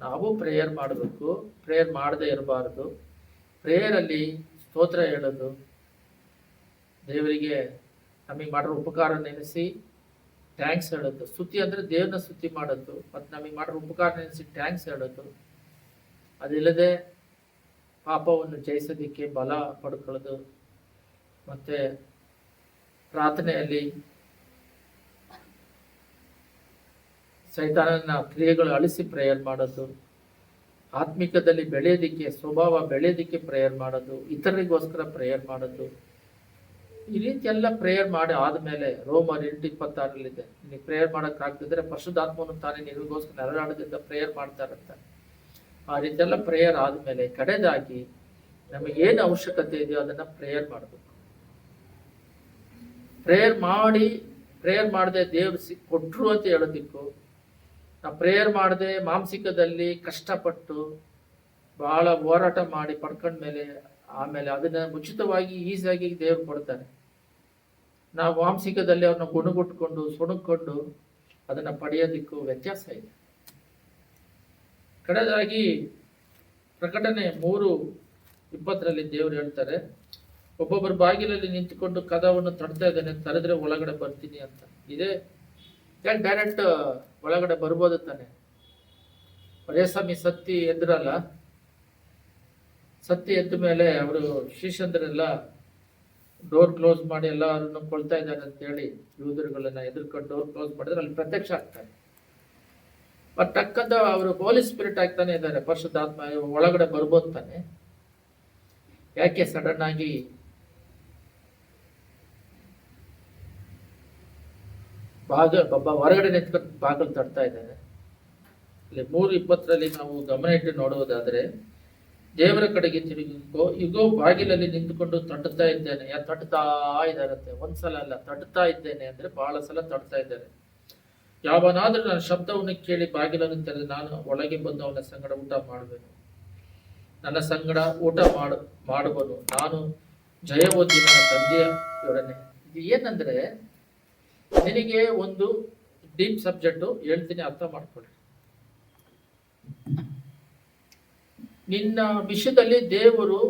ನಾವು ಪ್ರೇಯರ್ ಮಾಡಬೇಕು, ಪ್ರೇಯರ್ ಮಾಡದೇ ಇರಬಾರ್ದು. ಪ್ರೇಯರಲ್ಲಿ ಸ್ತೋತ್ರ ಹೇಳೋದು, ದೇವರಿಗೆ ನಮಗೆ ಮಾಡಿರೋ ಉಪಕಾರ ನೆನೆಸಿ ಥ್ಯಾಂಕ್ಸ್ ಹೇಳೋದು. ಸ್ತುತಿ ಅಂದರೆ ದೇವ್ರನ್ನ ಸ್ತುತಿ ಮಾಡೋದು, ಮತ್ತು ನಮಗೆ ಮಾಡಿರೋ ಉಪಕಾರ ನೆನೆಸಿ ಥ್ಯಾಂಕ್ಸ್ ಹೇಳೋದು. ಅದಿಲ್ಲದೆ ಪಾಪವನ್ನು ಜಯಿಸೋದಕ್ಕೆ ಬಲ ಪಡ್ಕೊಳ್ಳೋದು. ಮತ್ತು ಪ್ರಾರ್ಥನೆಯಲ್ಲಿ ಸೈತಾನನ ಕ್ರಿಯೆಗಳು ಅಳಿಸಿ ಪ್ರೇಯರ್ ಮಾಡೋದು, ಆತ್ಮಿಕದಲ್ಲಿ ಬೆಳೆಯೋದಿಕ್ಕೆ, ಸ್ವಭಾವ ಬೆಳೆಯೋದಿಕ್ಕೆ ಪ್ರೇಯರ್ ಮಾಡೋದು, ಇತರರಿಗೋಸ್ಕರ ಪ್ರೇಯರ್ ಮಾಡೋದು. ಈ ರೀತಿ ಎಲ್ಲ ಪ್ರೇಯರ್ ಮಾಡಿ ಆದಮೇಲೆ ರೋಮರ್ 8:26 ನಿನಗೆ ಪ್ರೇಯರ್ ಮಾಡೋಕ್ಕಾಗ್ತಿದ್ರೆ ಪರಿಶುದ್ಧಾತ್ಮನು ತಾನೇ ನಿನಗೋಸ್ಕರ ನೆರಳಾಡದಿಂದ ಪ್ರೇಯರ್ ಮಾಡ್ತಾ ಇರ್ತಾರೆ. ಆ ರೀತಿ ಎಲ್ಲ ಪ್ರೇಯರ್ ಆದಮೇಲೆ ಕಡೆದಾಗಿ ನಮಗೇನು ಅವಶ್ಯಕತೆ ಇದೆಯೋ ಅದನ್ನು ಪ್ರೇಯರ್ ಮಾಡಬೇಕು. ಪ್ರೇಯರ್ ಮಾಡದೆ ದೇವ್ರು ಕೊಟ್ರು ಅಂತ ಹೇಳೋದಿಕ್ಕೂ, ನಾವು ಪ್ರೇಯರ್ ಮಾಡದೆ ಮಾನಸಿಕದಲ್ಲಿ ಕಷ್ಟಪಟ್ಟು ಬಹಳ ಹೋರಾಟ ಮಾಡಿ ಪಡ್ಕೊಂಡ್ಮೇಲೆ ಆಮೇಲೆ ಅದನ್ನ ಉಚಿತವಾಗಿ ಈಸಿಯಾಗಿ ದೇವ್ರು ಕೊಡ್ತಾನೆ. ನಾವು ಮಾನಸಿಕದಲ್ಲಿ ಅವ್ರನ್ನ ಗುಣಗುಟ್ಕೊಂಡು ಸುಣುಕೊಂಡು ಅದನ್ನ ಪಡೆಯೋದಿಕ್ಕೂ ವ್ಯತ್ಯಾಸ ಇದೆ. ಕಡೆದಾಗಿ ಪ್ರಕಟಣೆ 3:20 ದೇವರು ಹೇಳ್ತಾರೆ, ಒಬ್ಬೊಬ್ಬರು ಬಾಗಿಲಲ್ಲಿ ನಿಂತುಕೊಂಡು ಕದವನ್ನು ತಡ್ತಾ ಇದ್ದಾನೆ, ತಡೆದ್ರೆ ಒಳಗಡೆ ಬರ್ತೀನಿ ಅಂತ. ಇದೇ ಡೈರೆಕ್ಟ್ ಒಳಗಡೆ ಬರ್ಬೋದು ತಾನೆ. ರೇಸಮಿ ಸತ್ತಿ ಎದ್ರಲ್ಲ, ಸತ್ತಿ ಎದ್ದ ಮೇಲೆ ಅವರು ಶಿಷ್ಯಂದ್ರೆಲ್ಲ ಡೋರ್ ಕ್ಲೋಸ್ ಮಾಡಿ ಎಲ್ಲರನ್ನು ಕೊಳ್ತಾ ಇದ್ದಾರೆ ಅಂತ ಹೇಳಿ ಯೂದರುಗಳನ್ನ ಎದುರ್ಕೊಂಡು ಡೋರ್ ಕ್ಲೋಸ್ ಮಾಡಿದ್ರೆ ಅಲ್ಲಿ ಪ್ರತ್ಯಕ್ಷ ಆಗ್ತಾರೆ. ಬಟ್ ಟಕ್ಕಂತ ಅವರು ಹೋಲಿ ಸ್ಪಿರಿಟ್ ಆಗ್ತಾನೆ ಇದ್ದಾರೆ, ಪರಿಶುದ್ಧಾತ್ಮ ಒಳಗಡೆ ಬರ್ಬೋದು ತಾನೆ. ಯಾಕೆ ಸಡನ್ ಆಗಿ ಹೊರಗಡೆ ನಿಂತ್ಕೊಂಡು ಬಾಗಿಲು ತಡ್ತಾ ಇದ್ದಾರೆ? ಇಲ್ಲಿ 3:20 ನಾವು ಗಮನ ಇಟ್ಟು ನೋಡುವುದಾದ್ರೆ, ದೇವರ ಕಡೆಗೆ ತಿರುಗಿಕೋ, ಇಗೋ ಬಾಗಿಲಲ್ಲಿ ನಿಂತುಕೊಂಡು ತಟ್ಟುತ್ತಾ ಇದ್ದೇನೆ. ತಟ್ಟುತ್ತಾ ಇದ್ದಾರಂತೆ, ಒಂದ್ಸಲ ಅಲ್ಲ, ತಟ್ಟುತ್ತಾ ಇದ್ದೇನೆ ಅಂದ್ರೆ ಬಹಳ ಸಲ ತಟ್ತಾ ಇದ್ದಾರೆ. ಯಾವನಾದರೂ ನನ್ನ ಶಬ್ದವನ್ನು ಕೇಳಿ ಬಾಗಿಲನ್ನು ತೆರೆದು ನಾನು ಒಳಗೆ ಬಂದು ಅವನ ಸಂಗಡ ಊಟ ಮಾಡಬೇಕು, ನನ್ನ ಸಂಗಡ ಊಟ ಮಾಡುವನು, ನಾನು ಜಯ ಹೊಂದಿ ನನ್ನ ತಂದೆಯೊಡನೆ. ಇದು ಏನಂದ್ರೆ, ನಿನಗೆ ಒಂದು ಡೀಪ್ ಸಬ್ಜೆಕ್ಟು ಹೇಳ್ತೀನಿ, ಅರ್ಥ ಮಾಡ್ಕೊಳ್ಳಿ. ನಿನ್ನ ವಿಷಯದಲ್ಲಿ ದೇವರು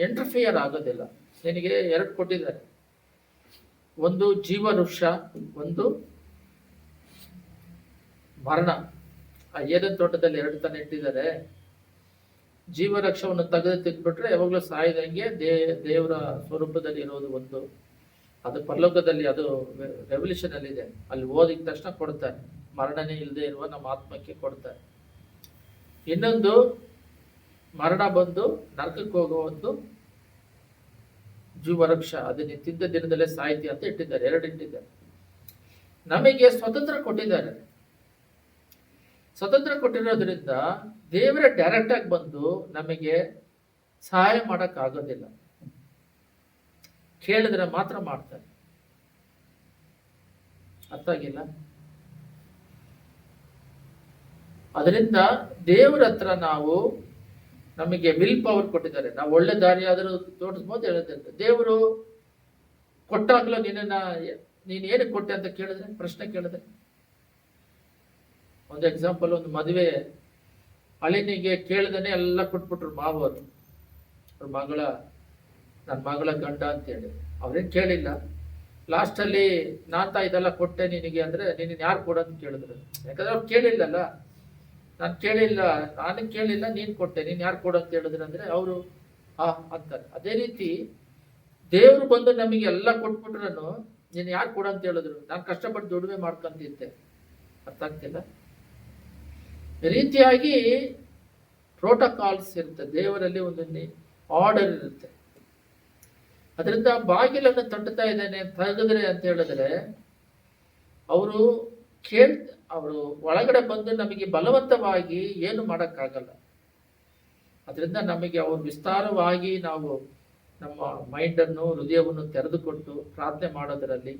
ಇಂಟರ್ಫಿಯರ್ ಆಗೋದಿಲ್ಲ. ನಿನಗೆ 2 ಕೊಟ್ಟಿದ್ದಾರೆ, ಒಂದು ಜೀವ ವೃಕ್ಷ, ಒಂದು ಮರಣ. ಆ ಏದನ್ ತೋಟದಲ್ಲಿ 2 ತಾನೇ ಇಟ್ಟಿದ್ದಾರೆ. ಜೀವ ವೃಕ್ಷವನ್ನು ತೆಗೆದು ತಿಂದ್ಬಿಟ್ರೆ ಯಾವಾಗಲೂ ಸಾಯ್ದಂಗೆ ದೇವರ ಸ್ವರೂಪದಲ್ಲಿ ಇರೋದು ಒಂದು, ಅದು ಪರಲೋಕದಲ್ಲಿ, ಅದು ರೆವಲ್ಯೂಷನ್ ಅಲ್ಲಿ ಇದೆ. ಅಲ್ಲಿ ಓದಿದ ತಕ್ಷಣ ಕೊಡ್ತಾರೆ, ಮರಣನೇ ಇಲ್ಲದೆ ಇರುವ ನಮ್ಮ ಆತ್ಮಕ್ಕೆ ಕೊಡ್ತಾರೆ. ಇನ್ನೊಂದು ಮರಣ ಬಂದು ನರಕಕ್ಕೆ ಹೋಗೋ ಒಂದು ಜೀವವೃಕ್ಷ, ಅದನ್ನ ತಿಂದ ದಿನದಲ್ಲೇ ಸಾಹಿತ್ಯ ಅಂತ ಇಟ್ಟಿದ್ದಾರೆ. 2 ಇಟ್ಟಿದ್ದಾರೆ. ನಮಗೆ ಸ್ವತಂತ್ರ ಕೊಟ್ಟಿದ್ದಾರೆ. ಸ್ವತಂತ್ರ ಕೊಟ್ಟಿರೋದ್ರಿಂದ ದೇವರೇ ಡೈರೆಕ್ಟ್ ಆಗಿ ಬಂದು ನಮಗೆ ಸಹಾಯ ಮಾಡಕ್ ಆಗೋದಿಲ್ಲ, ಕೇಳಿದ್ರೆ ಮಾತ್ರ ಮಾಡ್ತಾರೆ. ಅರ್ಥ ಆಗಿಲ್ಲ? ಅದರಿಂದ ದೇವರ ಹತ್ರ ನಾವು, ನಮಗೆ ವಿಲ್ ಪವರ್ ಕೊಟ್ಟಿದ್ದಾರೆ. ನಾವು ಒಳ್ಳೆ ದಾರಿ ಆದರೂ ತೋರಿಸ್ಬೋದು. ಹೇಳಿದ್ರೆ ದೇವರು ಕೊಟ್ಟಾಗ್ಲೂ ನೀನು ಏನಕ್ಕೆ ಕೊಟ್ಟೆ ಅಂತ ಕೇಳಿದ್ರೆ, ಪ್ರಶ್ನೆ ಕೇಳಿದ್ರೆ, ಒಂದು ಎಕ್ಸಾಂಪಲ್, ಒಂದು ಮದುವೆ, ಅಳಿನಿಗೆ ಕೇಳ್ದೇನೆ ಎಲ್ಲ ಕೊಟ್ಬಿಟ್ರು ಮಾವರು, ಅವ್ರ ನನ್ನ ಮಗಳ ಗಂಡ ಅಂತೇಳಿ. ಅವ್ರೇನು ಕೇಳಿಲ್ಲ. ಲಾಸ್ಟಲ್ಲಿ ನಾತ ಇದೆಲ್ಲ ಕೊಟ್ಟೆ ನಿನಗೆ ಅಂದ್ರೆ, ನೀನು ಯಾರು ಕೊಡೋದು ಕೇಳಿದ್ರು. ಯಾಕಂದ್ರೆ ಅವ್ರು ಕೇಳಿಲ್ಲಲ್ಲ, ನಾನು ಕೇಳಿಲ್ಲ, ನೀನು ಕೊಟ್ಟೆ, ನೀನು ಯಾರು ಕೊಡು ಅಂತ ಹೇಳಿದ್ರು ಅಂದ್ರೆ ಅವರು ಅಂತಾರೆ. ಅದೇ ರೀತಿ ದೇವರು ಬಂದು ನಮಗೆ ಎಲ್ಲ ಕೊಟ್ಬಿಟ್ರು, ನೀನು ಯಾರು ಕೊಡು ಅಂತ ಹೇಳಿದ್ರು, ನಾನು ಕಷ್ಟಪಟ್ಟು ದುಡಿಮೆ ಮಾಡ್ಕೊಂತಿದ್ದೆ. ಅರ್ಥ ಆಗ್ತಿಲ್ಲ? ರೀತಿಯಾಗಿ ಪ್ರೋಟೋಕಾಲ್ಸ್ ಇರುತ್ತೆ ದೇವರಲ್ಲಿ, ಒಂದು ಆರ್ಡರ್ ಇರುತ್ತೆ. ಅದರಿಂದ ಬಾಗಿಲನ್ನು ತಟ್ಟುತ್ತಾ ಇದ್ದೇನೆ, ತೆಗೆದ್ರೆ ಅಂತ ಹೇಳಿದ್ರೆ ಅವರು ಅವರು ಒಳಗಡೆ ಬಂದು ನಮಗೆ ಬಲವಂತವಾಗಿ ಏನು ಮಾಡೋಕ್ಕಾಗಲ್ಲ. ಅದರಿಂದ ನಮಗೆ ಅವರು ವಿಸ್ತಾರವಾಗಿ ನಾವು ನಮ್ಮ ಮೈಂಡನ್ನು, ಹೃದಯವನ್ನು ತೆರೆದುಕೊಟ್ಟು ಪ್ರಾರ್ಥನೆ ಮಾಡೋದರಲ್ಲಿ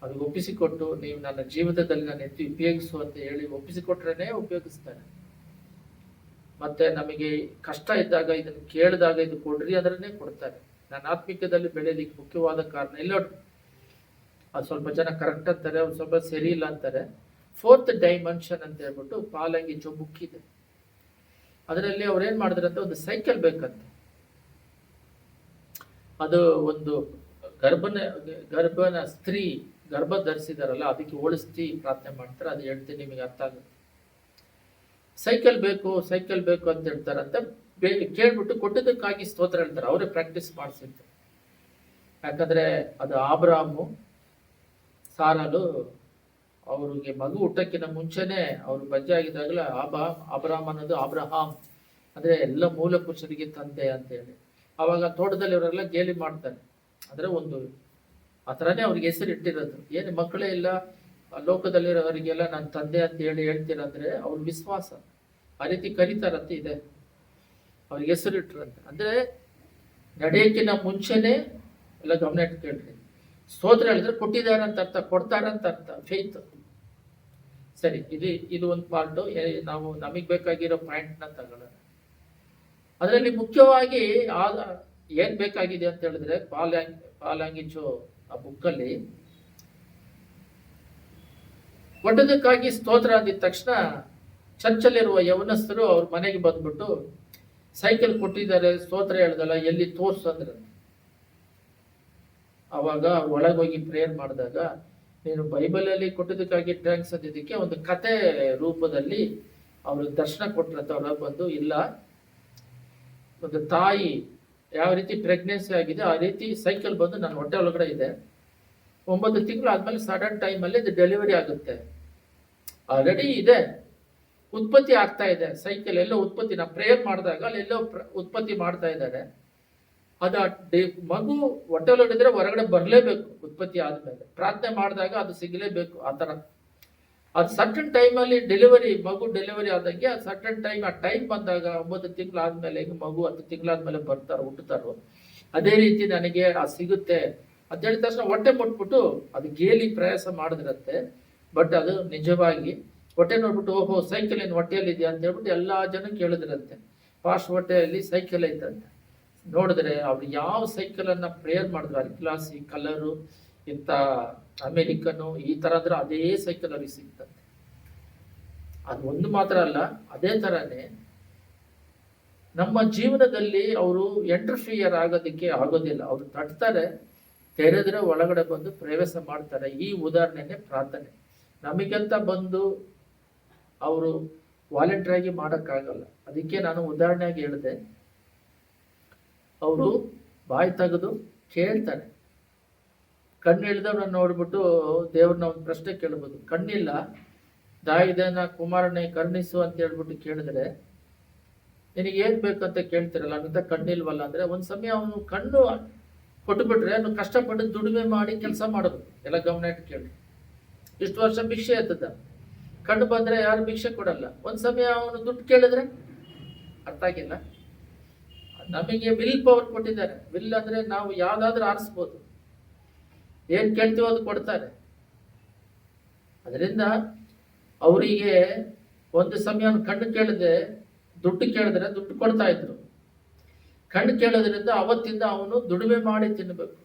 ಅದು ಒಪ್ಪಿಸಿಕೊಟ್ಟು, ನೀವು ನನ್ನ ಜೀವಿತದಲ್ಲಿ ನಾನು ಎತ್ತಿ ಉಪಯೋಗಿಸು ಅಂತ ಹೇಳಿ ಒಪ್ಪಿಸಿಕೊಟ್ರೇನೆ ಉಪಯೋಗಿಸ್ತಾನೆ. ಮತ್ತೆ ನಮಗೆ ಕಷ್ಟ ಇದ್ದಾಗ, ಇದನ್ನು ಕೇಳಿದಾಗ ಇದು ಕೊಡ್ರಿ ಅಂದ್ರೇ ಕೊಡ್ತಾರೆ. ನಾನು ಆತ್ಮಿಕದಲ್ಲಿ ಬೆಳೆಯಲಿಕ್ಕೆ ಮುಖ್ಯವಾದ ಕಾರಣ ಇಲ್ಲ. ಅದು ಸ್ವಲ್ಪ ಜನ ಕರೆಕ್ಟ್ ಅಂತಾರೆ, ಅವ್ರು ಸ್ವಲ್ಪ ಸರಿ ಇಲ್ಲ ಅಂತಾರೆ. 4th ಡೈಮೆನ್ಷನ್ ಅಂತ ಹೇಳ್ಬಿಟ್ಟು ಪಾಲಂಗಿ ಬುಕ್ ಇದೆ. ಅದರಲ್ಲಿ ಅವ್ರು ಏನ್ ಮಾಡಿದ್ರಂತೆ, ಒಂದು ಸೈಕಲ್ ಬೇಕಂತೆ. ಅದು ಒಂದು ಗರ್ಭನ ಸ್ತ್ರೀ ಗರ್ಭ ಧರಿಸಿದಾರಲ್ಲ, ಅದಕ್ಕೆ ಹೋಲಿಸ್ತಿ ಪ್ರಾರ್ಥನೆ ಮಾಡ್ತಾರೆ. ಅದು ಹೇಳ್ತೀನಿ, ನಿಮಗೆ ಅರ್ಥ ಆಗುತ್ತೆ. ಸೈಕಲ್ ಬೇಕು ಅಂತ ಹೇಳ್ತಾರಂತೆ. ಕೇಳ್ಬಿಟ್ಟು ಕೊಟ್ಟಿದ್ದಕ್ಕಾಗಿ ಸ್ತೋತ್ರ ಹೇಳ್ತಾರೆ. ಅವರೇ ಪ್ರಾಕ್ಟೀಸ್ ಮಾಡಿಸಿರ್ತಾರೆ. ಯಾಕಂದ್ರೆ ಅದು ಆಬ್ರಾಮು ಸಾರಾಲು ಅವ್ರಿಗೆ ಮಗು ಹುಟ್ಟಕ್ಕಿಂತ ಮುಂಚೆನೆ ಅವರು ಬಜ್ಜೆ ಆಗಿದ್ದಾಗಲೇ ಅಬ್ರಾಮ್ ಅನ್ನೋದು ಅಬ್ರಹಾಂ ಅಂದ್ರೆ ಎಲ್ಲ ಮೂಲ ಪುರುಷರಿಗೆ ತಂದೆ ಅಂತ ಹೇಳಿ. ಅವಾಗ ತೋಟದಲ್ಲಿ ಅವರೆಲ್ಲ ಗೇಲಿ ಮಾಡ್ತಾರೆ. ಅಂದ್ರೆ ಒಂದು ಆ ಥರನೇ ಅವ್ರಿಗೆ ಹೆಸರು ಇಟ್ಟಿರೋದು. ಏನು ಮಕ್ಕಳೇ ಇಲ್ಲ ಲೋಕದಲ್ಲಿರೋರಿಗೆಲ್ಲ ನನ್ನ ತಂದೆ ಅಂತ ಹೇಳ್ತೀರಂದ್ರೆ ಅವ್ರ ವಿಶ್ವಾಸ ಆ ರೀತಿ ಕರೀತಾರಂತೆ ಇದೆ. ಅವ್ರಿಗೆ ಹೆಸರು ಇಟ್ಟರಂತೆ. ಅಂದ್ರೆ ನಡೆಯಕ್ಕಿಂತ ಮುಂಚೆನೆ ಎಲ್ಲ ಗಮನ ಇಟ್ಟು ಕೇಳ್ರಿ. ಸ್ತೋತ್ರ ಹೇಳಿದ್ರೆ ಕೊಟ್ಟಿದ್ದಾರೆ ಅಂತ ಅರ್ಥ, ಕೊಡ್ತಾರೆ ಅಂತ ಅರ್ಥ, ಫೇತ್. ಸರಿ, ಇದು ಒಂದು ಪಾರ್ಟು. ನಾವು ನಮಗೆ ಬೇಕಾಗಿರೋ ಪಾಯಿಂಟ್ನ ತಗೊಳ್ಳೋಣ. ಅದರಲ್ಲಿ ಮುಖ್ಯವಾಗಿ ಏನ್ ಬೇಕಾಗಿದೆ ಅಂತ ಹೇಳಿದ್ರೆ, ಪಾಲಾಂಗಿಚು ಆ ಬುಕ್ಕಲ್ಲಿ ಒಟ್ಟದಕ್ಕಾಗಿ ಸ್ತೋತ್ರ ಅಂದಿದ ತಕ್ಷಣ ಚರ್ಚಲ್ಲಿರುವ ಯವನಸ್ಥರು ಅವ್ರ ಮನೆಗೆ ಬಂದ್ಬಿಟ್ಟು ಸೈಕಲ್ ಕೊಟ್ಟಿದ್ದಾರೆ, ಸ್ತೋತ್ರ ಹೇಳ್ದಲ್ಲ, ಎಲ್ಲಿ ತೋರ್ಸು ಅಂದ್ರೆ. ಅವಾಗ ಒಳಗೋಗಿ ಪ್ರೇಯರ್ ಮಾಡಿದಾಗ, ನೀನು ಬೈಬಲಲ್ಲಿ ಕೊಟ್ಟಿದ್ದಕ್ಕಾಗಿ ಟ್ಯಾಂಕ್ಸ್ ಅಂದಿದ್ದಕ್ಕೆ ಒಂದು ಕತೆ ರೂಪದಲ್ಲಿ ಅವರು ದರ್ಶನ ಕೊಟ್ರಂತ. ಅವ್ರ ಬಂದು, ಇಲ್ಲ, ಒಂದು ತಾಯಿ ಯಾವ ರೀತಿ ಪ್ರೆಗ್ನೆನ್ಸಿ ಆಗಿದೆ ಆ ರೀತಿ ಸೈಕಲ್ ಬಂದು ನನ್ನ ಹೊಟ್ಟೆ ಒಳಗಡೆ ಇದೆ. 9 ತಿಂಗಳು ಆದ್ಮೇಲೆ ಸಡನ್ ಟೈಮಲ್ಲಿ ಇದು ಡೆಲಿವರಿ ಆಗುತ್ತೆ. ಆಲ್ರೆಡಿ ಇದೆ, ಉತ್ಪತ್ತಿ ಆಗ್ತಾ ಇದೆ. ಸೈಕಲ್ ಎಲ್ಲೋ ಉತ್ಪತ್ತಿ, ನಾವು ಪ್ರೇಯರ್ ಮಾಡಿದಾಗ ಅಲ್ಲೆಲ್ಲೋ ಉತ್ಪತ್ತಿ ಮಾಡ್ತಾ ಇದ್ದಾರೆ. ಅದು ಮಗು ಹೊಟ್ಟೆ ಒಳಗಿದ್ರೆ ಹೊರಗಡೆ ಬರಲೇಬೇಕು. ಉತ್ಪತ್ತಿ ಆದ್ಮೇಲೆ ಪ್ರಾರ್ಥನೆ ಮಾಡಿದಾಗ ಅದು ಸಿಗಲೇಬೇಕು. ಆ ಥರ ಅದು ಸರ್ಟನ್ ಟೈಮಲ್ಲಿ ಮಗು ಡೆಲಿವರಿ ಆದಂಗೆ ಸರ್ಟನ್ ಟೈಮ್, ಆ ಟೈಮ್ ಬಂದಾಗ 9 ತಿಂಗಳು ಆದ್ಮೇಲೆ, ಈಗ ಮಗು 10 ತಿಂಗಳಾದ್ಮೇಲೆ ಹುಟ್ಟುತ್ತಾರೋ ಅದೇ ರೀತಿ ನನಗೆ ಸಿಗುತ್ತೆ ಅಂತ ಹೇಳಿದ ತಕ್ಷಣ ಹೊಟ್ಟೆ ಮುಟ್ಬಿಟ್ಟು ಅದು ಗೇಲಿ ಪ್ರಯಾಸ ಮಾಡಿದ್ರಂತೆ. ಬಟ್ ಅದು ನಿಜವಾಗಿ ಹೊಟ್ಟೆ ನೋಡ್ಬಿಟ್ಟು ಓಹೋ ಸೈಕಲ್ ಏನು ಹೊಟ್ಟೆಯಲ್ಲಿ ಇದೆಯಾ ಅಂತ ಹೇಳ್ಬಿಟ್ಟು ಎಲ್ಲ ಜನ ಕೇಳಿದ್ರಂತೆ. ಫಾಸ್ಟ್ ಹೊಟ್ಟೆಯಲ್ಲಿ ಸೈಕಲ್ ಐತಂತೆ. ನೋಡಿದ್ರೆ ಅವ್ರು ಯಾವ ಸೈಕಲನ್ನು ಪ್ರೇಯರ್ ಮಾಡಿದ್ರು, ಅಲ್ಕ್ಲಾಸಿ ಕಲರು ಇಂಥ ಅಮೇರಿಕನು ಈ ಥರ ಅಂದ್ರೆ ಅದೇ ಸೈಕಲ್ ಅವ್ರಿಗೆ ಸಿಗ್ತಂತೆ. ಅದು ಒಂದು ಮಾತ್ರ ಅಲ್ಲ, ಅದೇ ಥರನೇ ನಮ್ಮ ಜೀವನದಲ್ಲಿ ಅವರು ಎಂಟರ್ಫಿಯರ್ ಆಗೋದಕ್ಕೆ ಆಗೋದಿಲ್ಲ. ಅವರು ತಟ್ತಾರೆ, ತೆರೆದ್ರೆ ಒಳಗಡೆ ಬಂದು ಪ್ರವೇಶ ಮಾಡ್ತಾರೆ. ಈ ಉದಾಹರಣೆನೇ ಪ್ರಾರ್ಥನೆ. ನಮಗಂತ ಬಂದು ಅವರು ವಾಲಂಟಿಯರಾಗಿ ಮಾಡೋಕ್ಕಾಗಲ್ಲ. ಅದಕ್ಕೆ ನಾನು ಉದಾಹರಣೆಯಾಗಿ ಹೇಳಿದೆ, ಅವರು ಬಾಯಿ ತೆಗೆದು ಕೇಳ್ತಾರೆ. ಕಣ್ಣು ಇಳಿದವ್ರನ್ನ ನೋಡ್ಬಿಟ್ಟು ದೇವ್ರನ್ನ ಒಂದು ಪ್ರಶ್ನೆ ಕೇಳ್ಬೋದು. ಕಣ್ಣಿಲ್ಲ, ದಾವಿದನ ಕುಮಾರನೇ ಕರುಣಿಸು ಅಂತ ಹೇಳ್ಬಿಟ್ಟು ಕೇಳಿದ್ರೆ ನಿನಗೆ ಏನ್ ಬೇಕಂತ ಕೇಳ್ತಿರಲ್ಲ, ಅಂತ ಕಣ್ಣಿಲ್ವಲ್ಲ ಅಂದ್ರೆ ಒಂದ್ ಸಮಯ ಅವನು ಕಣ್ಣು ಕೊಟ್ಟುಬಿಟ್ರೆ ಅವನು ಕಷ್ಟಪಟ್ಟು ದುಡಿಮೆ ಮಾಡಿ ಕೆಲಸ ಮಾಡೋದು. ಎಲ್ಲ ಗಮನ ಇಟ್ಟು ಕೇಳಿ. ಇಷ್ಟು ವರ್ಷ ಭಿಕ್ಷೆ ಎತ್ತದ, ಕಣ್ಣು ಬಂದ್ರೆ ಯಾರು ಭಿಕ್ಷೆ ಕೊಡಲ್ಲ. ಒಂದ್ ಸಮಯ ಅವನು ದುಡ್ಡು ಕೇಳಿದ್ರೆ ಅರ್ಥ ಆಗಿಲ್ಲ. ನಮಗೆ ವಿಲ್ ಪವರ್ ಕೊಟ್ಟಿದ್ದಾರೆ. ವಿಲ್ ಅಂದ್ರೆ ನಾವು ಯಾವ್ದಾದ್ರೂ ಆರಿಸ್ಬೋದು, ಏನ್ ಕೇಳ್ತೀವೋ ಅದು ಕೊಡ್ತಾರೆ. ಅದರಿಂದ ಅವರಿಗೆ ಒಂದು ಸಮಯ ಕಣ್ಣು ಕೇಳಿದೆ, ದುಡ್ಡು ಕೇಳಿದ್ರೆ ದುಡ್ಡು ಕೊಡ್ತಾ ಇದ್ರು. ಕಣ್ಣು ಕೇಳೋದ್ರಿಂದ ಅವತ್ತಿಂದ ಅವನು ದುಡಿಮೆ ಮಾಡಿ ತಿನ್ನಬೇಕು,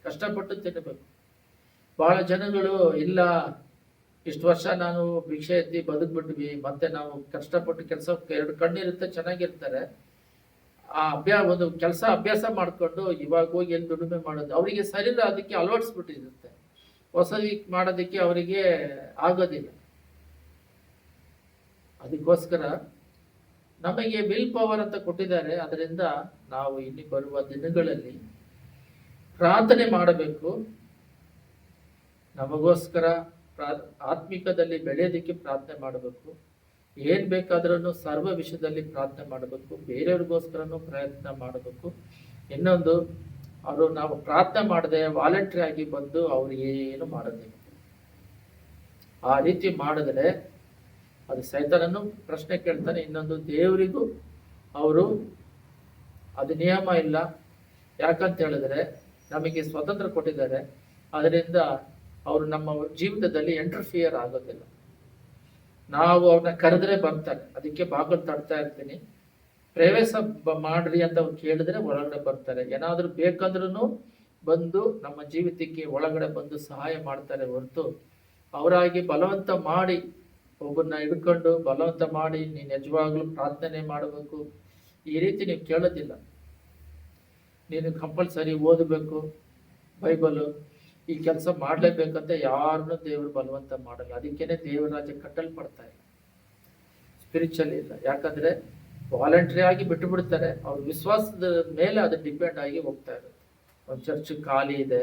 ಕಷ್ಟಪಟ್ಟು ತಿನ್ನಬೇಕು. ಬಹಳ ಜನಗಳು ಇಲ್ಲ, ಇಷ್ಟು ವರ್ಷ ನಾನು ಭಿಕ್ಷೆ ಎತ್ತಿ ಬದುಕ್ಬಿಟ್ವಿ, ಮತ್ತೆ ನಾವು ಕಷ್ಟಪಟ್ಟು ಕೆಲಸ, ಎರಡು ಕಣ್ಣಿರುತ್ತೆ ಚೆನ್ನಾಗಿರ್ತಾರೆ, ಆ ಒಂದು ಕೆಲಸ ಅಭ್ಯಾಸ ಮಾಡ್ಕೊಂಡು ಇವಾಗ ಹೋಗಿ ಎಲ್ಲಿ ದುಡಿಮೆ ಮಾಡೋದು, ಅವರಿಗೆ ಶರೀರ ಅದಕ್ಕೆ ಅಳವಡಿಸ್ಬಿಟ್ಟಿರುತ್ತೆ. ಹೊಸದಿ ಮಾಡೋದಕ್ಕೆ ಅವರಿಗೆ ಆಗೋದಿಲ್ಲ. ಅದಕ್ಕೋಸ್ಕರ ನಮಗೆ ವಿಲ್ ಪವರ್ ಅಂತ ಕೊಟ್ಟಿದ್ದಾರೆ. ಅದರಿಂದ ನಾವು ಇಲ್ಲಿ ಬರುವ ದಿನಗಳಲ್ಲಿ ಪ್ರಾರ್ಥನೆ ಮಾಡಬೇಕು. ನಮಗೋಸ್ಕರ ಆತ್ಮಿಕದಲ್ಲಿ ಬೆಳೆಯೋದಕ್ಕೆ ಪ್ರಾರ್ಥನೆ ಮಾಡಬೇಕು. ಏನ್ ಬೇಕಾದ್ರೂ ಸರ್ವ ವಿಷಯದಲ್ಲಿ ಪ್ರಾರ್ಥನೆ ಮಾಡಬೇಕು. ಬೇರೆಯವ್ರಿಗೋಸ್ಕರನೂ ಪ್ರಯತ್ನ ಮಾಡಬೇಕು. ಇನ್ನೊಂದು, ಅವರು ನಾವು ಪ್ರಾರ್ಥನೆ ಮಾಡದೆ ವಾಲಂಟ್ರಿ ಆಗಿ ಬಂದು ಅವ್ರಿಗೆ ಏನು ಮಾಡೋದಿಲ್ಲ. ಆ ರೀತಿ ಮಾಡಿದ್ರೆ ಅದು ಸೈತಾನನು ಪ್ರಶ್ನೆ ಕೇಳ್ತಾನೆ. ಇನ್ನೊಂದು, ದೇವರಿಗೂ ಅವರು ಅದು ನಿಯಮ ಇಲ್ಲ. ಯಾಕಂತ ಹೇಳಿದ್ರೆ ನಮಗೆ ಸ್ವತಂತ್ರ ಕೊಟ್ಟಿದ್ದಾರೆ. ಅದರಿಂದ ಅವರು ನಮ್ಮ ಜೀವಿತದಲ್ಲಿ ಎಂಟರ್ಫಿಯರ್ ಆಗೋದಿಲ್ಲ. ನಾವು ಅವ್ರನ್ನ ಕರೆದ್ರೆ ಬರ್ತಾರೆ. ಅದಕ್ಕೆ ಬಾಗಿಲು ತಡ್ತಾ ಇರ್ತೀನಿ, ಪ್ರವೇಶ ಮಾಡ್ರಿ ಅಂತ ಅವ್ರು ಕೇಳಿದ್ರೆ ಒಳಗಡೆ ಬರ್ತಾರೆ. ಏನಾದ್ರೂ ಬೇಕಂದ್ರೂ ಬಂದು ನಮ್ಮ ಜೀವಿತಕ್ಕೆ ಒಳಗಡೆ ಬಂದು ಸಹಾಯ ಮಾಡ್ತಾರೆ ಹೊರತು ಅವರಾಗಿ ಬಲವಂತ ಮಾಡಿ, ಒಬ್ಬರನ್ನ ಹಿಡ್ಕೊಂಡು ಬಲವಂತ ಮಾಡಿ ನೀನು ನಿಜವಾಗ್ಲೂ ಪ್ರಾರ್ಥನೆ ಮಾಡಬೇಕು ಈ ರೀತಿ ನೀವು ಕೇಳೋದಿಲ್ಲ. ನೀನು ಕಂಪಲ್ಸರಿ ಓದಬೇಕು ಬೈಬಲು, ಈ ಕೆಲಸ ಮಾಡಲೇಬೇಕಂತ ಯಾರನ್ನೂ ದೇವರು ಬಲವಂತ ಮಾಡಲ್ಲ. ಅದಕ್ಕೇನೆ ದೇವರ ರಾಜ್ಯ ಕಟ್ಟಲ್ಪಡ್ತಾ ಇಲ್ಲ, ಸ್ಪಿರಿಚುವಲ್ ಇಲ್ಲ. ಯಾಕಂದ್ರೆ ವಾಲಂಟ್ರಿ ಆಗಿ ಬಿಟ್ಟು ಬಿಡ್ತಾರೆ. ಅವ್ರ ವಿಶ್ವಾಸದ ಮೇಲೆ ಅದು ಡಿಪೆಂಡ್ ಆಗಿ ಹೋಗ್ತಾ ಇರುತ್ತೆ. ಒಂದು ಚರ್ಚ್ ಖಾಲಿ ಇದೆ,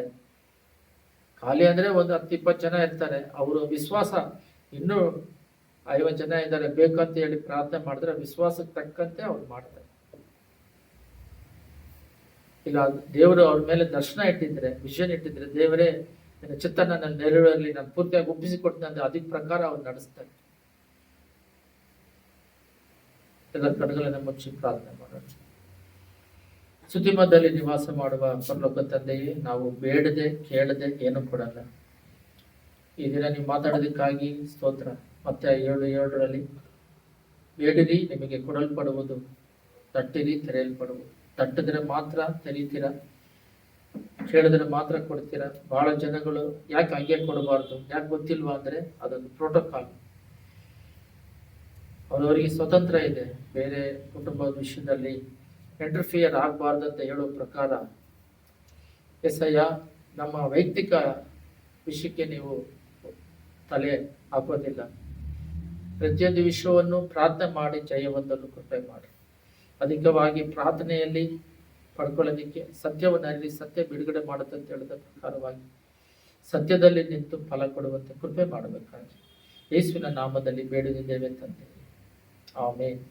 ಖಾಲಿ ಅಂದ್ರೆ ಒಂದು 10-20 ಜನ ಇರ್ತಾರೆ. ಅವರು ವಿಶ್ವಾಸ ಇನ್ನೂ 50 ಜನ ಇದ್ದಾರೆ ಬೇಕಂತ ಹೇಳಿ ಪ್ರಾರ್ಥನೆ ಮಾಡಿದ್ರೆ ವಿಶ್ವಾಸಕ್ಕೆ ತಕ್ಕಂತೆ ಅವ್ರು ಮಾಡ್ತಾರೆ. ಇಲ್ಲ ದೇವರು ಅವ್ರ ಮೇಲೆ ದರ್ಶನ ಇಟ್ಟಿದ್ರೆ, ವಿಷನ್ ಇಟ್ಟಿದ್ರೆ, ದೇವರೇ ನನ್ನ ಚಿತ್ತ ನನ್ನ ನೆರವೇರಲಿ, ನಾನು ಪೂರ್ತಿಯಾಗಿ ಒಪ್ಪಿಸಿಕೊಡ್ತೀನಿ ಅಂದ್ರೆ ಅದಕ್ಕೆ ಪ್ರಕಾರ ಅವ್ರು ನಡೆಸ್ತಾರೆ. ಎಲ್ಲ ಕಡೆಗಳನ್ನ ಮುಚ್ಚಿ ಪ್ರಾರ್ಥನೆ ಮಾಡೋಣ. ಸುದ್ದಿಮದಲ್ಲಿ ನಿವಾಸ ಮಾಡುವ ಪರಲೋಕ ತಂದೆಯೇ, ನಾವು ಬೇಡದೆ ಕೇಳದೆ ಏನು ಕೊಡಲ್ಲ. ಈ ದಿನ ನೀವು ಮಾತಾಡೋದಕ್ಕಾಗಿ ಸ್ತೋತ್ರ. ಮತ್ತೆ 7:7 ಬೇಡಿರಿ ನಿಮಗೆ ಕೊಡಲ್ಪಡುವುದು, ತಟ್ಟಿರಿ ತೆರೆಯಲ್ಪಡುವುದು. ತಟ್ಟಿದ್ರೆ ಮಾತ್ರ ತೆರೀತೀರ, ಕೇಳಿದ್ರೆ ಮಾತ್ರ ಕೊಡ್ತೀರಾ. ಬಹಳ ಜನಗಳು ಯಾಕೆ ಹಂಗೆ ಕೊಡಬಾರ್ದು, ಯಾಕೆ ಗೊತ್ತಿಲ್ವಾ ಅಂದ್ರೆ ಅದೊಂದು ಪ್ರೋಟೋಕಾಲ್. ಅವರವರಿಗೆ ಸ್ವತಂತ್ರ ಇದೆ. ಬೇರೆ ಕುಟುಂಬದ ವಿಷಯದಲ್ಲಿ ಇಂಟರ್ಫಿಯರ್ ಆಗಬಾರ್ದು ಅಂತ ಹೇಳೋ ಪ್ರಕಾರ ಎಸಯ್ಯ, ನಮ್ಮ ವೈಯಕ್ತಿಕ ವಿಷಯಕ್ಕೆ ನೀವು ತಲೆ ಹಾಕೋದಿಲ್ಲ. ಪ್ರತಿಯೊಂದು ವಿಷಯವನ್ನು ಪ್ರಾರ್ಥನೆ ಮಾಡಿ ಜಯ ಹೊಂದಲು ಕೃಪೆ ಮಾಡಿ. ಅಧಿಕವಾಗಿ ಪ್ರಾರ್ಥನೆಯಲ್ಲಿ ಪಡ್ಕೊಳ್ಳೋದಿಕ್ಕೆ ಸತ್ಯವನ್ನು ಅರಿವಿ ಸತ್ಯ ಬಿಡುಗಡೆ ಮಾಡುತ್ತೆ ಅಂತ ಹೇಳಿದ ಪ್ರಕಾರವಾಗಿ ಸತ್ಯದಲ್ಲಿ ನಿಂತು ಫಲ ಕೊಡುವಂತೆ ಕೃಪೆ ಮಾಡಬೇಕಾಗಿ ಯೇಸುವಿನ ನಾಮದಲ್ಲಿ ಬೇಡಿದ್ದೇವೆ ತಂದೆ. ಆಮೆನ್.